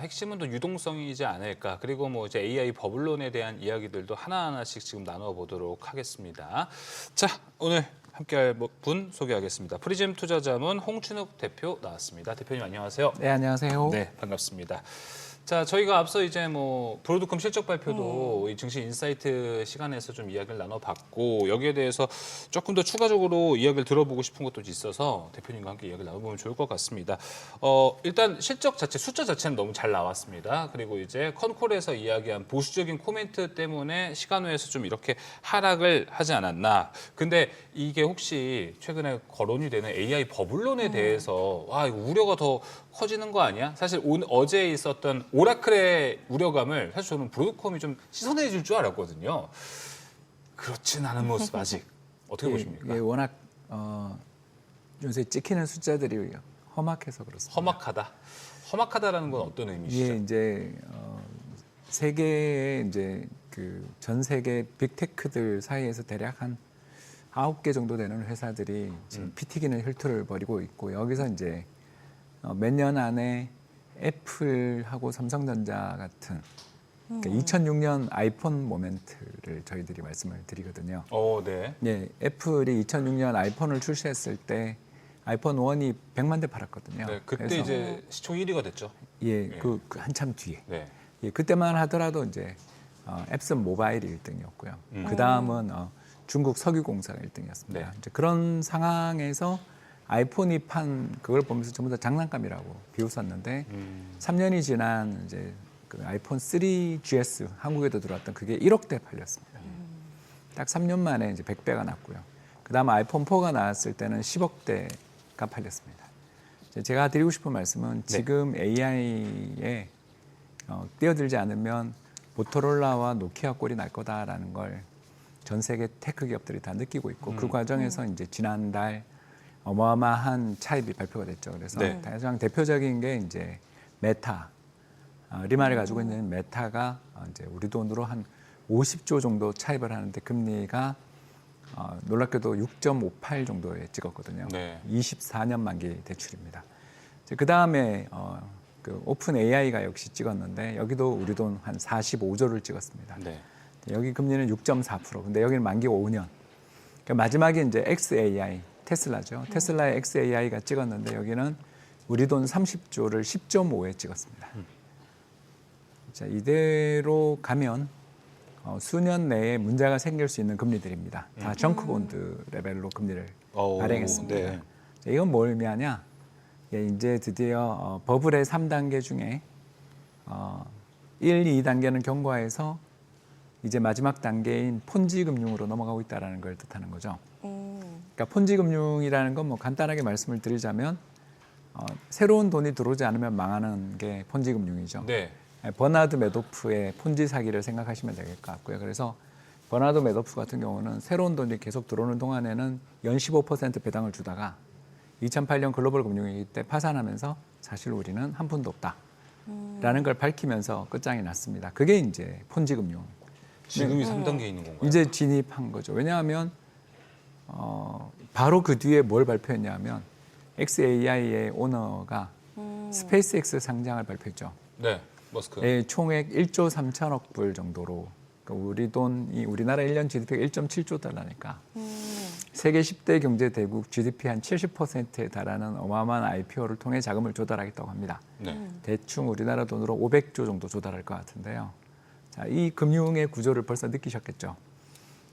[SPEAKER 1] 핵심은 또 유동성이지 않을까. 그리고 뭐 이제 AI 버블론에 대한 이야기들도 하나하나씩 지금 나눠보도록 하겠습니다. 자, 오늘 함께할 분 소개하겠습니다. 프리즘 투자자문 홍춘욱 대표 나왔습니다. 대표님 안녕하세요.
[SPEAKER 7] 네, 안녕하세요.
[SPEAKER 1] 네, 반갑습니다. 자, 저희가 앞서 이제 뭐 브로드컴 실적 발표도 이 증시 인사이트 시간에서 좀 이야기를 나눠봤고 여기에 대해서 조금 더 추가적으로 이야기를 들어보고 싶은 것도 있어서 대표님과 함께 이야기를 나눠보면 좋을 것 같습니다. 일단 실적 자체 숫자 자체는 너무 잘 나왔습니다. 그리고 이제 컨콜에서 이야기한 보수적인 코멘트 때문에 시간외에서 좀 이렇게 하락을 하지 않았나. 근데 이게 혹시 최근에 거론이 되는 AI 버블론에 대해서 와 이거 우려가 더 커지는 거 아니야? 사실 어제 있었던 오라클의 우려감을 사실 저는 브로드컴이 좀 씻어내 줄 줄 알았거든요. 그렇진 않은 모습 아직. 어떻게 보십니까?
[SPEAKER 7] 예, 워낙 요새 찍히는 숫자들이 험악해서 그렇습니다.
[SPEAKER 1] 험악하다. 험악하다라는 건 어떤 의미시죠?
[SPEAKER 7] 이게 이제 세계의 이제 그 전 세계 빅테크들 사이에서 대략 한 9개 정도 되는 회사들이 지금 피 튀기는 혈투를 벌이고 있고 여기서 이제 몇 년 안에 애플하고 삼성전자 같은 그러니까 2006년 아이폰 모멘트를 저희들이 말씀을 드리거든요.
[SPEAKER 1] 네.
[SPEAKER 7] 예, 애플이 2006년 아이폰을 출시했을 때 아이폰 1이 100만 대 팔았거든요.
[SPEAKER 1] 네, 그때
[SPEAKER 7] 그래서
[SPEAKER 1] 이제 시총 1위가 됐죠.
[SPEAKER 7] 예, 그 한참 뒤에.
[SPEAKER 1] 네.
[SPEAKER 7] 예, 그때만 하더라도 이제 앱슨 모바일이 1등이었고요. 그 다음은 중국 석유공사가 1등이었습니다.
[SPEAKER 1] 네.
[SPEAKER 7] 이제 그런 상황에서 아이폰이 판 그걸 보면서 전부 다 장난감이라고 비웃었는데 3년이 지난 이제 그 아이폰 3GS 한국에도 들어왔던 그게 1억 대 팔렸습니다. 딱 3년 만에 이제 100배가 났고요. 그다음 아이폰 4가 나왔을 때는 10억 대가 팔렸습니다. 제가 드리고 싶은 말씀은 지금 AI에 뛰어들지 않으면 모토로라와 노키아 꼴이 날 거다라는 걸 전 세계 테크 기업들이 다 느끼고 있고 그 과정에서 이제 지난달 어마어마한 차입이 발표가 됐죠. 그래서
[SPEAKER 1] 네.
[SPEAKER 7] 가장 대표적인 게 이제 메타, 리마를 가지고 있는 메타가 이제 우리 돈으로 한 50조 정도 차입을 하는데 금리가 놀랍게도 6.58 정도에 찍었거든요.
[SPEAKER 1] 네.
[SPEAKER 7] 24년 만기 대출입니다. 그 다음에 그 오픈 AI가 역시 찍었는데 여기도 우리 돈 한 45조를 찍었습니다.
[SPEAKER 1] 네.
[SPEAKER 7] 여기 금리는 6.4%. 근데 여기는 만기 5년. 그러니까 마지막에 이제 XAI, 테슬라죠. 테슬라의 XAI가 찍었는데 여기는 우리 돈 30조를 10.5에 찍었습니다. 자, 이대로 가면 수년 내에 문제가 생길 수 있는 금리들입니다. 다 정크본드 레벨로 금리를 발행했습니다.
[SPEAKER 1] 네.
[SPEAKER 7] 자, 이건 뭘 의미하냐? 예, 이제 드디어 버블의 3단계 중에 1, 2단계는 경과해서 이제 마지막 단계인 폰지 금융으로 넘어가고 있다는 걸 뜻하는 거죠. 그러니까 폰지 금융이라는 건 뭐 간단하게 말씀을 드리자면 새로운 돈이 들어오지 않으면 망하는 게 폰지 금융이죠.
[SPEAKER 1] 네.
[SPEAKER 7] 버나드 메도프의 폰지 사기를 생각하시면 될 것 같고요. 그래서 버나드 메도프 같은 경우는 새로운 돈이 계속 들어오는 동안에는 연 15% 배당을 주다가 2008년 글로벌 금융위기 때 파산하면서 사실 우리는 한 푼도 없다라는 걸 밝히면서 끝장이 났습니다. 그게 이제 폰지 금융.
[SPEAKER 1] 지금이 3단계에 있는 건가요?
[SPEAKER 7] 이제 진입한 거죠. 왜냐하면 바로 그 뒤에 뭘 발표했냐면 XAI의 오너가 스페이스X 상장을 발표했죠.
[SPEAKER 1] 네. 머스크.
[SPEAKER 7] 예, 총액 1조 3천억 불 정도로 그러니까 우리 돈이 우리나라 1년 GDP가 1.7조 달러니까 세계 10대 경제 대국 GDP 한 70%에 달하는 어마어마한 IPO를 통해 자금을 조달하겠다고 합니다.
[SPEAKER 1] 네.
[SPEAKER 7] 대충 우리나라 돈으로 500조 정도 조달할 것 같은데요. 자, 이 금융의 구조를 벌써 느끼셨겠죠.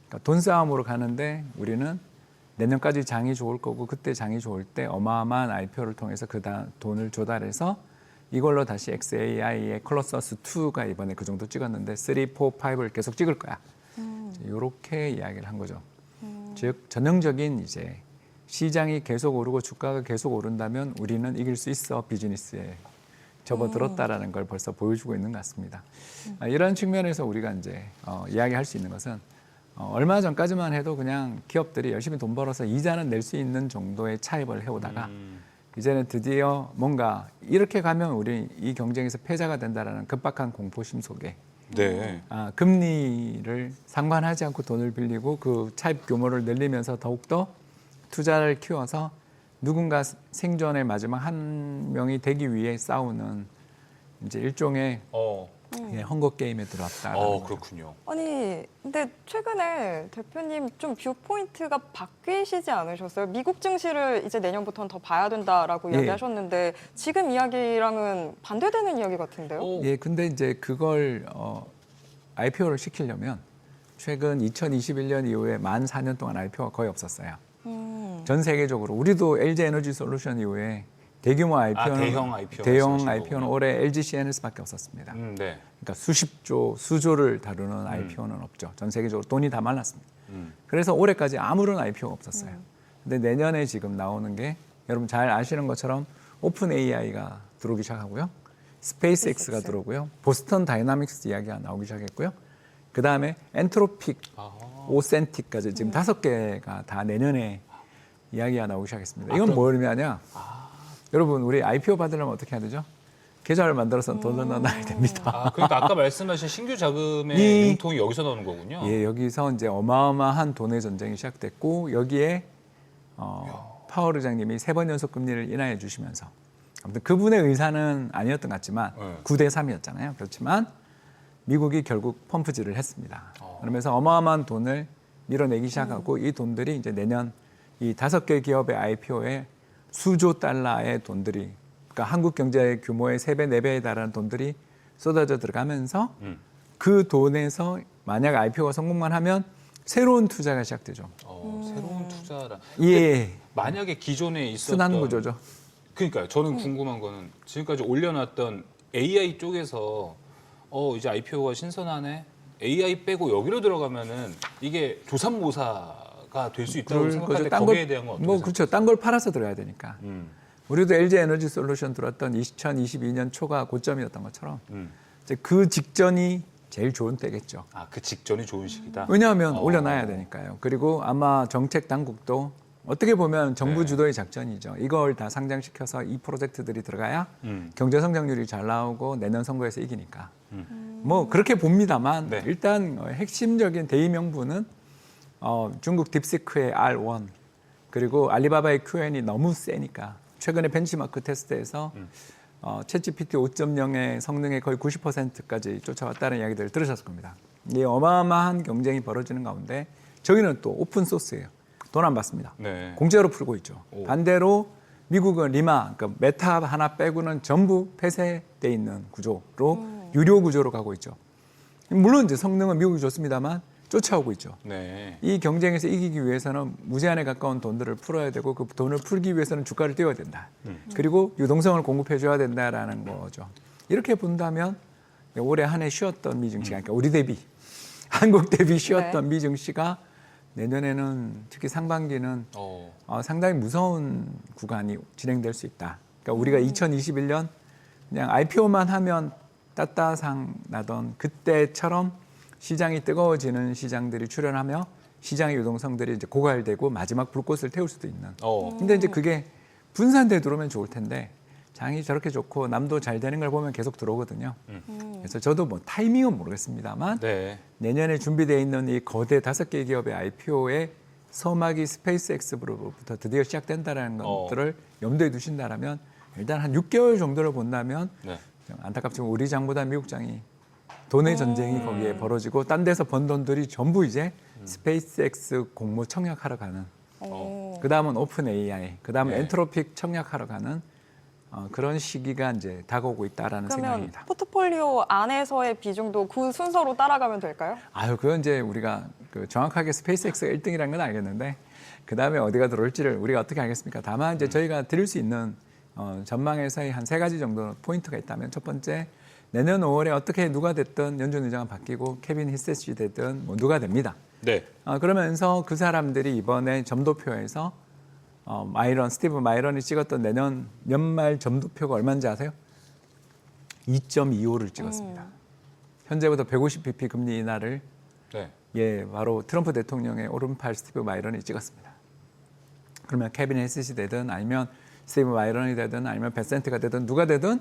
[SPEAKER 7] 그러니까 돈 싸움으로 가는데 우리는 내년까지 장이 좋을 거고 그때 장이 좋을 때 어마어마한 IPO를 통해서 그 돈을 조달해서 이걸로 다시 XAI의 컬러서스 2가 이번에 그 정도 찍었는데 3, 4, 5를 계속 찍을 거야. 이렇게 이야기를 한 거죠. 즉 전형적인 이제 시장이 계속 오르고 주가가 계속 오른다면 우리는 이길 수 있어 비즈니스에 접어들었다라는 걸 벌써 보여주고 있는 것 같습니다. 이런 측면에서 우리가 이제 이야기할 수 있는 것은 얼마 전까지만 해도 그냥 기업들이 열심히 돈 벌어서 이자는 낼 수 있는 정도의 차입을 해오다가 이제는 드디어 뭔가 이렇게 가면 우리 이 경쟁에서 패자가 된다라는 급박한 공포심 속에
[SPEAKER 1] 네.
[SPEAKER 7] 금리를 상관하지 않고 돈을 빌리고 그 차입 규모를 늘리면서 더욱더 투자를 키워서 누군가 생존의 마지막 한 명이 되기 위해 싸우는 이제 일종의 헝거 게임에 들어왔다.
[SPEAKER 1] 그렇군요.
[SPEAKER 2] 아니, 근데 최근에 대표님 좀 뷰 포인트가 바뀌시지 않으셨어요? 미국 증시를 이제 내년부터는 더 봐야 된다라고
[SPEAKER 7] 예.
[SPEAKER 2] 이야기하셨는데 지금 이야기랑은 반대되는 이야기 같은데요?
[SPEAKER 7] 예, 근데 이제 그걸 IPO를 시키려면 최근 2021년 이후에 만 4년 동안 IPO가 거의 없었어요. 전 세계적으로 우리도 LG 에너지 솔루션 이후에 대규모 IPO는
[SPEAKER 1] 대형 IPO
[SPEAKER 7] 대형
[SPEAKER 1] 말씀하시는
[SPEAKER 7] IPO는
[SPEAKER 1] 거군요.
[SPEAKER 7] 올해 LG CNS밖에 없었습니다.
[SPEAKER 1] 네.
[SPEAKER 7] 그러니까 수십조, 수조를 다루는 IPO는 없죠. 전 세계적으로 돈이 다 말랐습니다. 그래서 올해까지 아무런 IPO가 없었어요. 근데 내년에 지금 나오는 게 여러분 잘 아시는 것처럼 오픈 AI가 들어오기 시작하고요. 스페이스X가 들어오고요. 보스턴 다이나믹스 이야기가 나오기 시작했고요. 그 다음에 엔트로픽, 오센틱까지 지금 5개가 다 내년에 이야기가 나오기 시작했습니다. 이건 뭐냐면 여러분 우리 IPO 받으려면 어떻게 해야 되죠? 계좌를 만들어서 돈을 넣어놔야 됩니다.
[SPEAKER 1] 그러니까 아까 말씀하신 신규 자금의 융통이 여기서 나오는 거군요.
[SPEAKER 7] 예, 여기서 이제 어마어마한 돈의 전쟁이 시작됐고 여기에 파월 의장님이 3번 연속 금리를 인하해 주시면서 아무튼 그분의 의사는 아니었던 것 같지만 9대 3이었잖아요. 그렇지만 미국이 결국 펌프질을 했습니다. 그러면서 어마어마한 돈을 밀어내기 시작하고 이 돈들이 이제 내년 이 5개 기업의 IPO에 수조 달러의 돈들이 그러니까 한국 경제 규모의 3배, 4배에 달하는 돈들이 쏟아져 들어가면서 그 돈에서 만약 IPO가 성공만 하면 새로운 투자가 시작되죠.
[SPEAKER 1] 새로운 투자라.
[SPEAKER 7] 예,
[SPEAKER 1] 만약에 기존에 있었던
[SPEAKER 7] 순환 구조죠.
[SPEAKER 1] 그러니까요. 저는 궁금한 거는 지금까지 올려놨던 AI 쪽에서 이제 IPO가 신선하네. AI 빼고 여기로 들어가면은 이게 조삼모사가 될 수 있다고 생각하는데 거기에 대한 건 어떻게
[SPEAKER 7] 뭐 그렇죠. 딴 걸 팔아서 들어가야 되니까. 우리도 LG 에너지 솔루션 들어왔던 2022년 초가 고점이었던 것처럼 이제 그 직전이 제일 좋은 때겠죠.
[SPEAKER 1] 그 직전이 좋은 시기다.
[SPEAKER 7] 왜냐하면 올려놔야 되니까요. 그리고 아마 정책 당국도 어떻게 보면 정부 주도의 작전이죠. 이걸 다 상장시켜서 이 프로젝트들이 들어가야 경제 성장률이 잘 나오고 내년 선거에서 이기니까. 뭐 그렇게 봅니다만 일단 핵심적인 대의 명분은 중국 딥시크의 R1 그리고 알리바바의 QN이 너무 세니까 최근에 벤치마크 테스트에서 챗GPT 5.0의 성능의 거의 90%까지 쫓아왔다는 이야기들을 들으셨을 겁니다. 이 어마어마한 경쟁이 벌어지는 가운데 저희는 또 오픈 소스예요. 돈 안 받습니다.
[SPEAKER 1] 네.
[SPEAKER 7] 공짜로 풀고 있죠. 반대로 미국은 리마, 그러니까 메타 하나 빼고는 전부 폐쇄돼 있는 구조로 유료 구조로 가고 있죠. 물론 이제 성능은 미국이 좋습니다만 쫓아오고 있죠.
[SPEAKER 1] 네.
[SPEAKER 7] 이 경쟁에서 이기기 위해서는 무제한에 가까운 돈들을 풀어야 되고 그 돈을 풀기 위해서는 주가를 띄워야 된다. 그리고 유동성을 공급해줘야 된다라는 거죠. 이렇게 본다면 올해 한 해 쉬었던 미증시가 그러니까 우리 대비 한국 대비 쉬었던 미증시가 내년에는 특히 상반기는 상당히 무서운 구간이 진행될 수 있다. 그러니까 우리가 2021년 그냥 IPO만 하면 따따상 나던 그때처럼 시장이 뜨거워지는 시장들이 출현하며 시장의 유동성들이 이제 고갈되고 마지막 불꽃을 태울 수도 있는. 근데 이제 그게 분산돼 들어오면 좋을 텐데 장이 저렇게 좋고 남도 잘 되는 걸 보면 계속 들어오거든요. 그래서 저도 뭐 타이밍은 모르겠습니다만 내년에 준비되어 있는 이 거대 5개 기업의 IPO의 서막이 스페이스X로부터 드디어 시작된다는 것들을 염두에 두신다라면 일단 한 6개월 정도를 본다면 좀 안타깝지만 우리 장보다 미국 장이 돈의 전쟁이 거기에 벌어지고 딴 데서 번 돈들이 전부 이제 스페이스X 공모 청약하러 가는 그다음은 오픈 AI, 그다음은 엔트로픽 청약하러 가는 그런 시기가 이제 다가오고 있다라는
[SPEAKER 2] 그러면
[SPEAKER 7] 생각입니다.
[SPEAKER 2] 포트폴리오 안에서의 비중도 그 순서로 따라가면 될까요?
[SPEAKER 7] 그건 이제 우리가 정확하게 스페이스X가 1등이라는 건 알겠는데 그다음에 어디가 들어올지를 우리가 어떻게 알겠습니까? 다만 이제 저희가 드릴 수 있는 전망에서의 한 3가지 정도 포인트가 있다면 첫 번째 내년 5월에 어떻게 누가 됐든 연준 의장은 바뀌고 케빈 히셋이 됐든 뭐 누가 됩니다. 그러면서 그 사람들이 이번에 점도표에서 스티브 마이런이 찍었던 내년 연말 점도표가 얼마인지 아세요? 2.25를 찍었습니다. 현재부터 150bp 금리 인하를 바로 트럼프 대통령의 오른팔 스티브 마이런이 찍었습니다. 그러면 케빈 히셋이 되든 아니면 스티브 바이런이 되든 아니면 베센트가 되든 누가 되든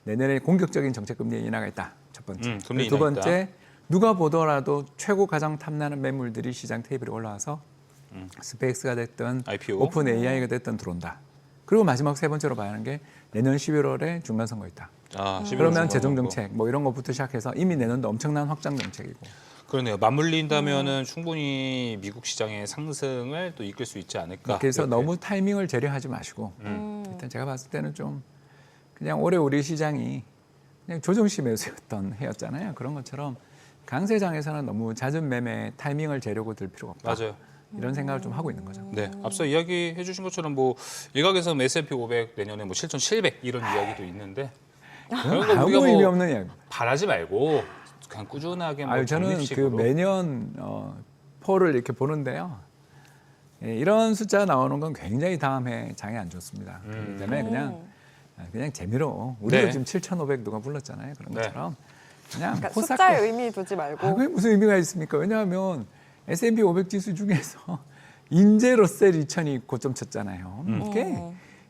[SPEAKER 7] 내년에 공격적인 정책 금리 인하가 있다. 첫 번째.
[SPEAKER 1] 금리
[SPEAKER 7] 두
[SPEAKER 1] 인하
[SPEAKER 7] 번째, 누가 보더라도 최고 가장 탐나는 매물들이 시장 테이블에 올라와서 스페이스가 됐든
[SPEAKER 1] IPO.
[SPEAKER 7] 오픈 AI가 됐든 들어온다. 그리고 마지막 세 번째로 봐야 하는 게 내년 11월에 중간 선거 있다.
[SPEAKER 1] 11월
[SPEAKER 7] 그러면
[SPEAKER 1] 중간
[SPEAKER 7] 재정
[SPEAKER 1] 선거.
[SPEAKER 7] 정책 뭐 이런 것부터 시작해서 이미 내년도 엄청난 확장 정책이고.
[SPEAKER 1] 그러네요. 맞물린다면은 충분히 미국 시장의 상승을 또 이끌 수 있지 않을까.
[SPEAKER 7] 그래서
[SPEAKER 1] 이렇게.
[SPEAKER 7] 너무 타이밍을 재려하지 마시고 일단 제가 봤을 때는 좀 그냥 올해 우리 시장이 그냥 조정시 매수였던 해였잖아요. 그런 것처럼 강세장에서는 너무 잦은 매매 타이밍을 재려고 들 필요가 없다.
[SPEAKER 1] 맞아요.
[SPEAKER 7] 이런 생각을 좀 하고 있는 거죠.
[SPEAKER 1] 네, 앞서 이야기해 주신 것처럼 뭐 일각에서 S&P 500 내년에 뭐 7,700 이런 이야기도 있는데 그런 거
[SPEAKER 7] 아무
[SPEAKER 1] 우리가
[SPEAKER 7] 의미
[SPEAKER 1] 뭐
[SPEAKER 7] 없는 이야기.
[SPEAKER 1] 바라지 말고 그냥 꾸준하게 뭐
[SPEAKER 7] 아유, 저는 그
[SPEAKER 1] 적립식으로.
[SPEAKER 7] 매년 폴을 이렇게 보는데요. 예, 이런 숫자 나오는 건 굉장히 다음 해 장이 안 좋습니다. 그렇기 때문에 그냥 재미로 우리도
[SPEAKER 1] 네.
[SPEAKER 7] 지금 7,500 누가 불렀잖아요. 그런
[SPEAKER 1] 네.
[SPEAKER 7] 것처럼 그냥
[SPEAKER 2] 그러니까
[SPEAKER 7] 코스닥
[SPEAKER 2] 숫자에 의미 두지 말고.
[SPEAKER 7] 그게 무슨 의미가 있습니까? 왜냐하면 S&P 500 지수 중에서 인제 러셀 2000이 고점 쳤잖아요. 이게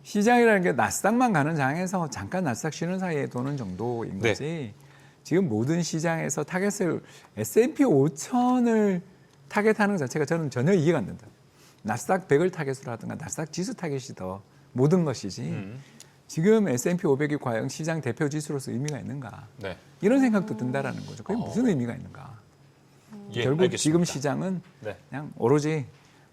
[SPEAKER 7] 시장이라는 게 나스닥만 가는 장에서 잠깐 나스닥 쉬는 사이에 도는 정도인
[SPEAKER 1] 네.
[SPEAKER 7] 거지. 지금 모든 시장에서 타겟을 S&P 5000을 타겟하는 것 자체가 저는 전혀 이해가 안 된다. 나스닥 100을 타겟으로 하든가 나스닥 지수 타겟이 더 모든 것이지. 지금 S&P 500이 과연 시장 대표 지수로서 의미가 있는가?
[SPEAKER 1] 네.
[SPEAKER 7] 이런 생각도 든다라는 거죠. 그게 무슨 의미가 있는가?
[SPEAKER 1] 예,
[SPEAKER 7] 결국
[SPEAKER 1] 알겠습니다.
[SPEAKER 7] 지금 시장은
[SPEAKER 1] 네.
[SPEAKER 7] 그냥 오로지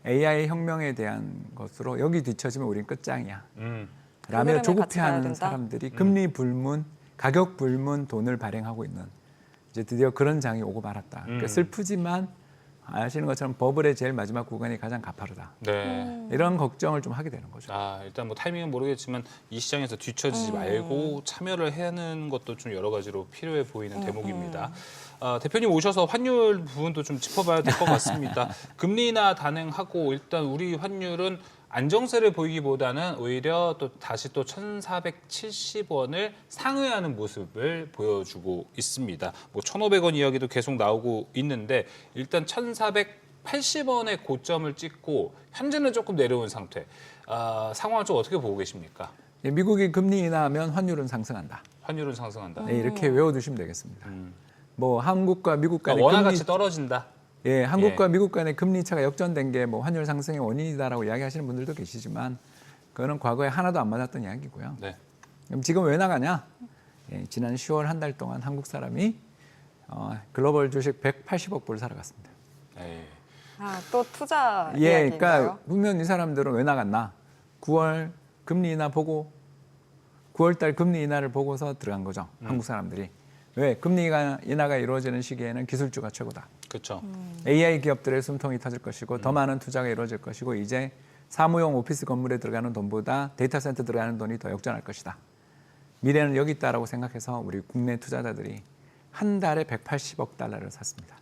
[SPEAKER 7] AI 혁명에 대한 것으로 여기 뒤처지면 우린 끝장이야. 라며
[SPEAKER 2] 흐름에 같이 가야
[SPEAKER 7] 조급해하는
[SPEAKER 2] 된다?
[SPEAKER 7] 사람들이 금리 불문, 가격 불문 돈을 발행하고 있는 이제 드디어 그런 장이 오고 말았다. 그러니까 슬프지만 아시는 것처럼 버블의 제일 마지막 구간이 가장 가파르다.
[SPEAKER 1] 네.
[SPEAKER 7] 이런 걱정을 좀 하게 되는 거죠.
[SPEAKER 1] 일단 뭐 타이밍은 모르겠지만 이 시장에서 뒤처지지 말고 참여를 하는 것도 좀 여러 가지로 필요해 보이는 대목입니다. 대표님 오셔서 환율 부분도 좀 짚어봐야 될 것 같습니다. 금리 인하 단행하고 일단 우리 환율은 안정세를 보이기보다는 오히려 또 다시 또 1,470원을 상회하는 모습을 보여주고 있습니다. 뭐 1,500원 이야기도 계속 나오고 있는데 일단 1,480원의 고점을 찍고 현재는 조금 내려온 상태. 상황을 좀 어떻게 보고 계십니까?
[SPEAKER 7] 예, 미국이 금리 인하하면 환율은 상승한다.
[SPEAKER 1] 환율은 상승한다.
[SPEAKER 7] 네, 이렇게 외워두시면 되겠습니다. 뭐 한국과 미국 간의
[SPEAKER 1] 원화
[SPEAKER 7] 금리
[SPEAKER 1] 가치 떨어진다.
[SPEAKER 7] 예, 한국과 미국 간의 금리 차가 역전된 게 뭐 환율 상승의 원인이다라고 이야기하시는 분들도 계시지만 그거는 과거에 하나도 안 맞았던 이야기고요.
[SPEAKER 1] 네.
[SPEAKER 7] 그럼 지금 왜 나가냐? 예, 지난 10월 한 달 동안 한국 사람이 글로벌 주식 180억 불 사러 갔습니다.
[SPEAKER 1] 에이.
[SPEAKER 2] 또 투자
[SPEAKER 7] 예,
[SPEAKER 2] 이야기인가요?
[SPEAKER 7] 그러니까 분명 이 사람들은 왜 나갔나? 9월 금리 인하 보고 9월 달 금리 인하를 보고서 들어간 거죠. 한국 사람들이. 왜? 금리 인하가 이루어지는 시기에는 기술주가 최고다.
[SPEAKER 1] 그렇죠.
[SPEAKER 7] AI 기업들의 숨통이 터질 것이고 더 많은 투자가 이루어질 것이고 이제 사무용 오피스 건물에 들어가는 돈보다 데이터 센터 들어가는 돈이 더 역전할 것이다. 미래는 여기 있다라고 생각해서 우리 국내 투자자들이 한 달에 180억 달러를 샀습니다.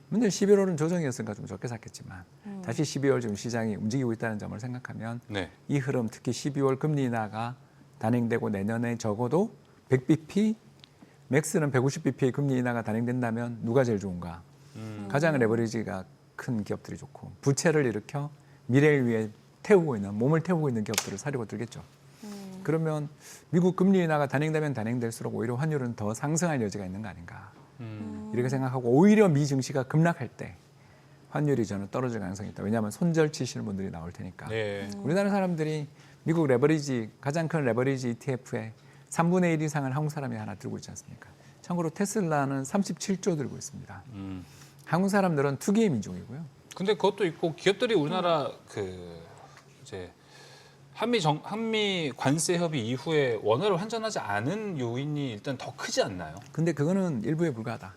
[SPEAKER 7] 문제 11월은 조정이었으니까 좀 적게 샀겠지만 다시 12월 지금 시장이 움직이고 있다는 점을 생각하면
[SPEAKER 1] 네.
[SPEAKER 7] 이 흐름 특히 12월 금리 인하가 단행되고 내년에 적어도 100bp 맥스는 150bp의 금리 인하가 단행된다면 누가 제일 좋은가? 가장 레버리지가 큰 기업들이 좋고 부채를 일으켜 미래를 위해 태우고 있는 몸을 태우고 있는 기업들을 사려고 들겠죠. 그러면 미국 금리 인하가 단행되면 단행될수록 오히려 환율은 더 상승할 여지가 있는 거 아닌가? 이렇게 생각하고 오히려 미 증시가 급락할 때 환율이 저는 떨어질 가능성이 있다. 왜냐하면 손절 치시는 분들이 나올 테니까.
[SPEAKER 1] 네.
[SPEAKER 7] 우리나라 사람들이 미국 레버리지 가장 큰 레버리지 ETF의 3분의 1 이상을 한국 사람이 하나 들고 있지 않습니까? 참고로 테슬라는 37조 들고 있습니다. 한국 사람들은 투기의 민족이고요.
[SPEAKER 1] 근데 그것도 있고 기업들이 우리나라 이제 한미 관세 협의 이후에 원화를 환전하지 않은 요인이 일단 더 크지 않나요?
[SPEAKER 7] 근데 그거는 일부에 불과하다.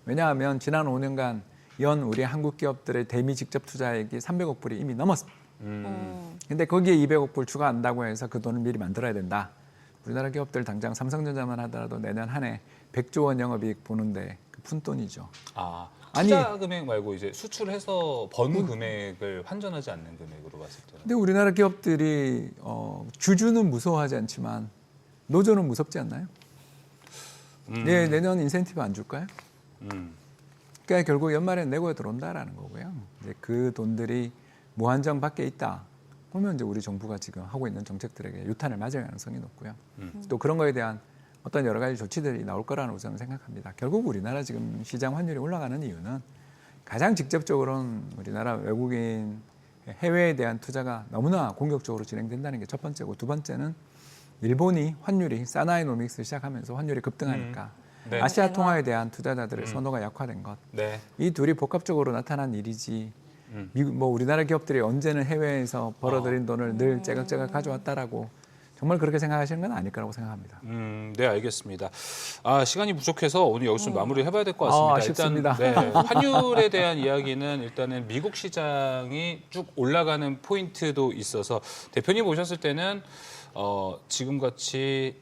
[SPEAKER 7] 왜냐하면 지난 5년간 연 우리 한국 기업들의 대미 직접 투자액이 300억 불이 이미 넘었습니다. 근데 거기에 200억 불 추가한다고 해서 그 돈을 미리 만들어야 된다. 우리나라 기업들 당장 삼성전자만 하더라도 내년 한 해 100조 원 영업이익 보는데 그 푼돈이죠.
[SPEAKER 1] 투자 금액 말고 이제 수출해서 번 금액을 환전하지 않는 금액으로 봤을 때는.
[SPEAKER 7] 근데 우리나라 기업들이 주주는 무서워하지 않지만 노조는 무섭지 않나요? 네, 내년 인센티브 안 줄까요? 그러니까 결국 연말에 내고에 들어온다라는 거고요. 이제 그 돈들이 무한정 밖에 있다. 그러면 이제 우리 정부가 지금 하고 있는 정책들에게 유탄을 맞을 가능성이 높고요. 또 그런 거에 대한 어떤 여러 가지 조치들이 나올 거라고 저는 생각합니다. 결국 우리나라 지금 시장 환율이 올라가는 이유는 가장 직접적으로는 우리나라 외국인 해외에 대한 투자가 너무나 공격적으로 진행된다는 게 첫 번째고, 두 번째는 일본이 환율이 사나이노믹스 시작하면서 환율이 급등하니까
[SPEAKER 1] 네.
[SPEAKER 7] 아시아 통화에 대한 투자자들의 선호가 약화된 것.
[SPEAKER 1] 네.
[SPEAKER 7] 이 둘이 복합적으로 나타난 일이지. 미국, 뭐 우리나라 기업들이 언제는 해외에서 벌어들인 돈을 늘 째각째각 가져왔다라고 정말 그렇게 생각하시는 건 아닐 거라고 생각합니다.
[SPEAKER 1] 네, 알겠습니다. 시간이 부족해서 오늘 여기서 좀 마무리를 해봐야 될 것 같습니다.
[SPEAKER 7] 아쉽습니다.
[SPEAKER 1] 일단 네, 환율에 대한 이야기는 일단은 미국 시장이 쭉 올라가는 포인트도 있어서 대표님 오셨을 때는 지금같이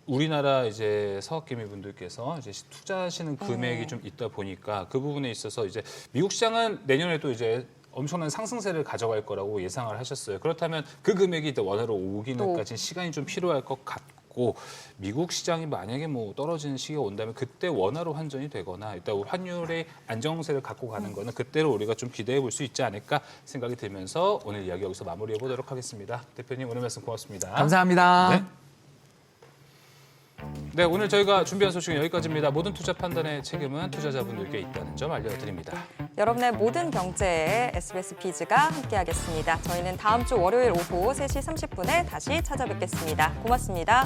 [SPEAKER 1] 우리나라 이제 사업개미 분들께서 이제 투자하시는 금액이 좀 있다 보니까 그 부분에 있어서 이제 미국 시장은 내년에도 이제 엄청난 상승세를 가져갈 거라고 예상을 하셨어요. 그렇다면 그 금액이 이제 원화로 오기는까지 시간이 좀 필요할 것 같고, 미국 시장이 만약에 뭐 떨어지는 시기가 온다면 그때 원화로 환전이 되거나 일단 환율의 안정세를 갖고 가는 거는 그때로 우리가 좀 기대해 볼 수 있지 않을까 생각이 들면서 오늘 이야기 여기서 마무리해 보도록 하겠습니다. 대표님 오늘 말씀 고맙습니다.
[SPEAKER 7] 감사합니다.
[SPEAKER 1] 네. 네, 오늘 저희가 준비한 소식은 여기까지입니다. 모든 투자 판단의 책임은 투자자분들께 있다는 점 알려드립니다.
[SPEAKER 2] 여러분의 모든 경제에 SBS 비즈가 함께하겠습니다. 저희는 다음 주 월요일 오후 3시 30분에 다시 찾아뵙겠습니다. 고맙습니다.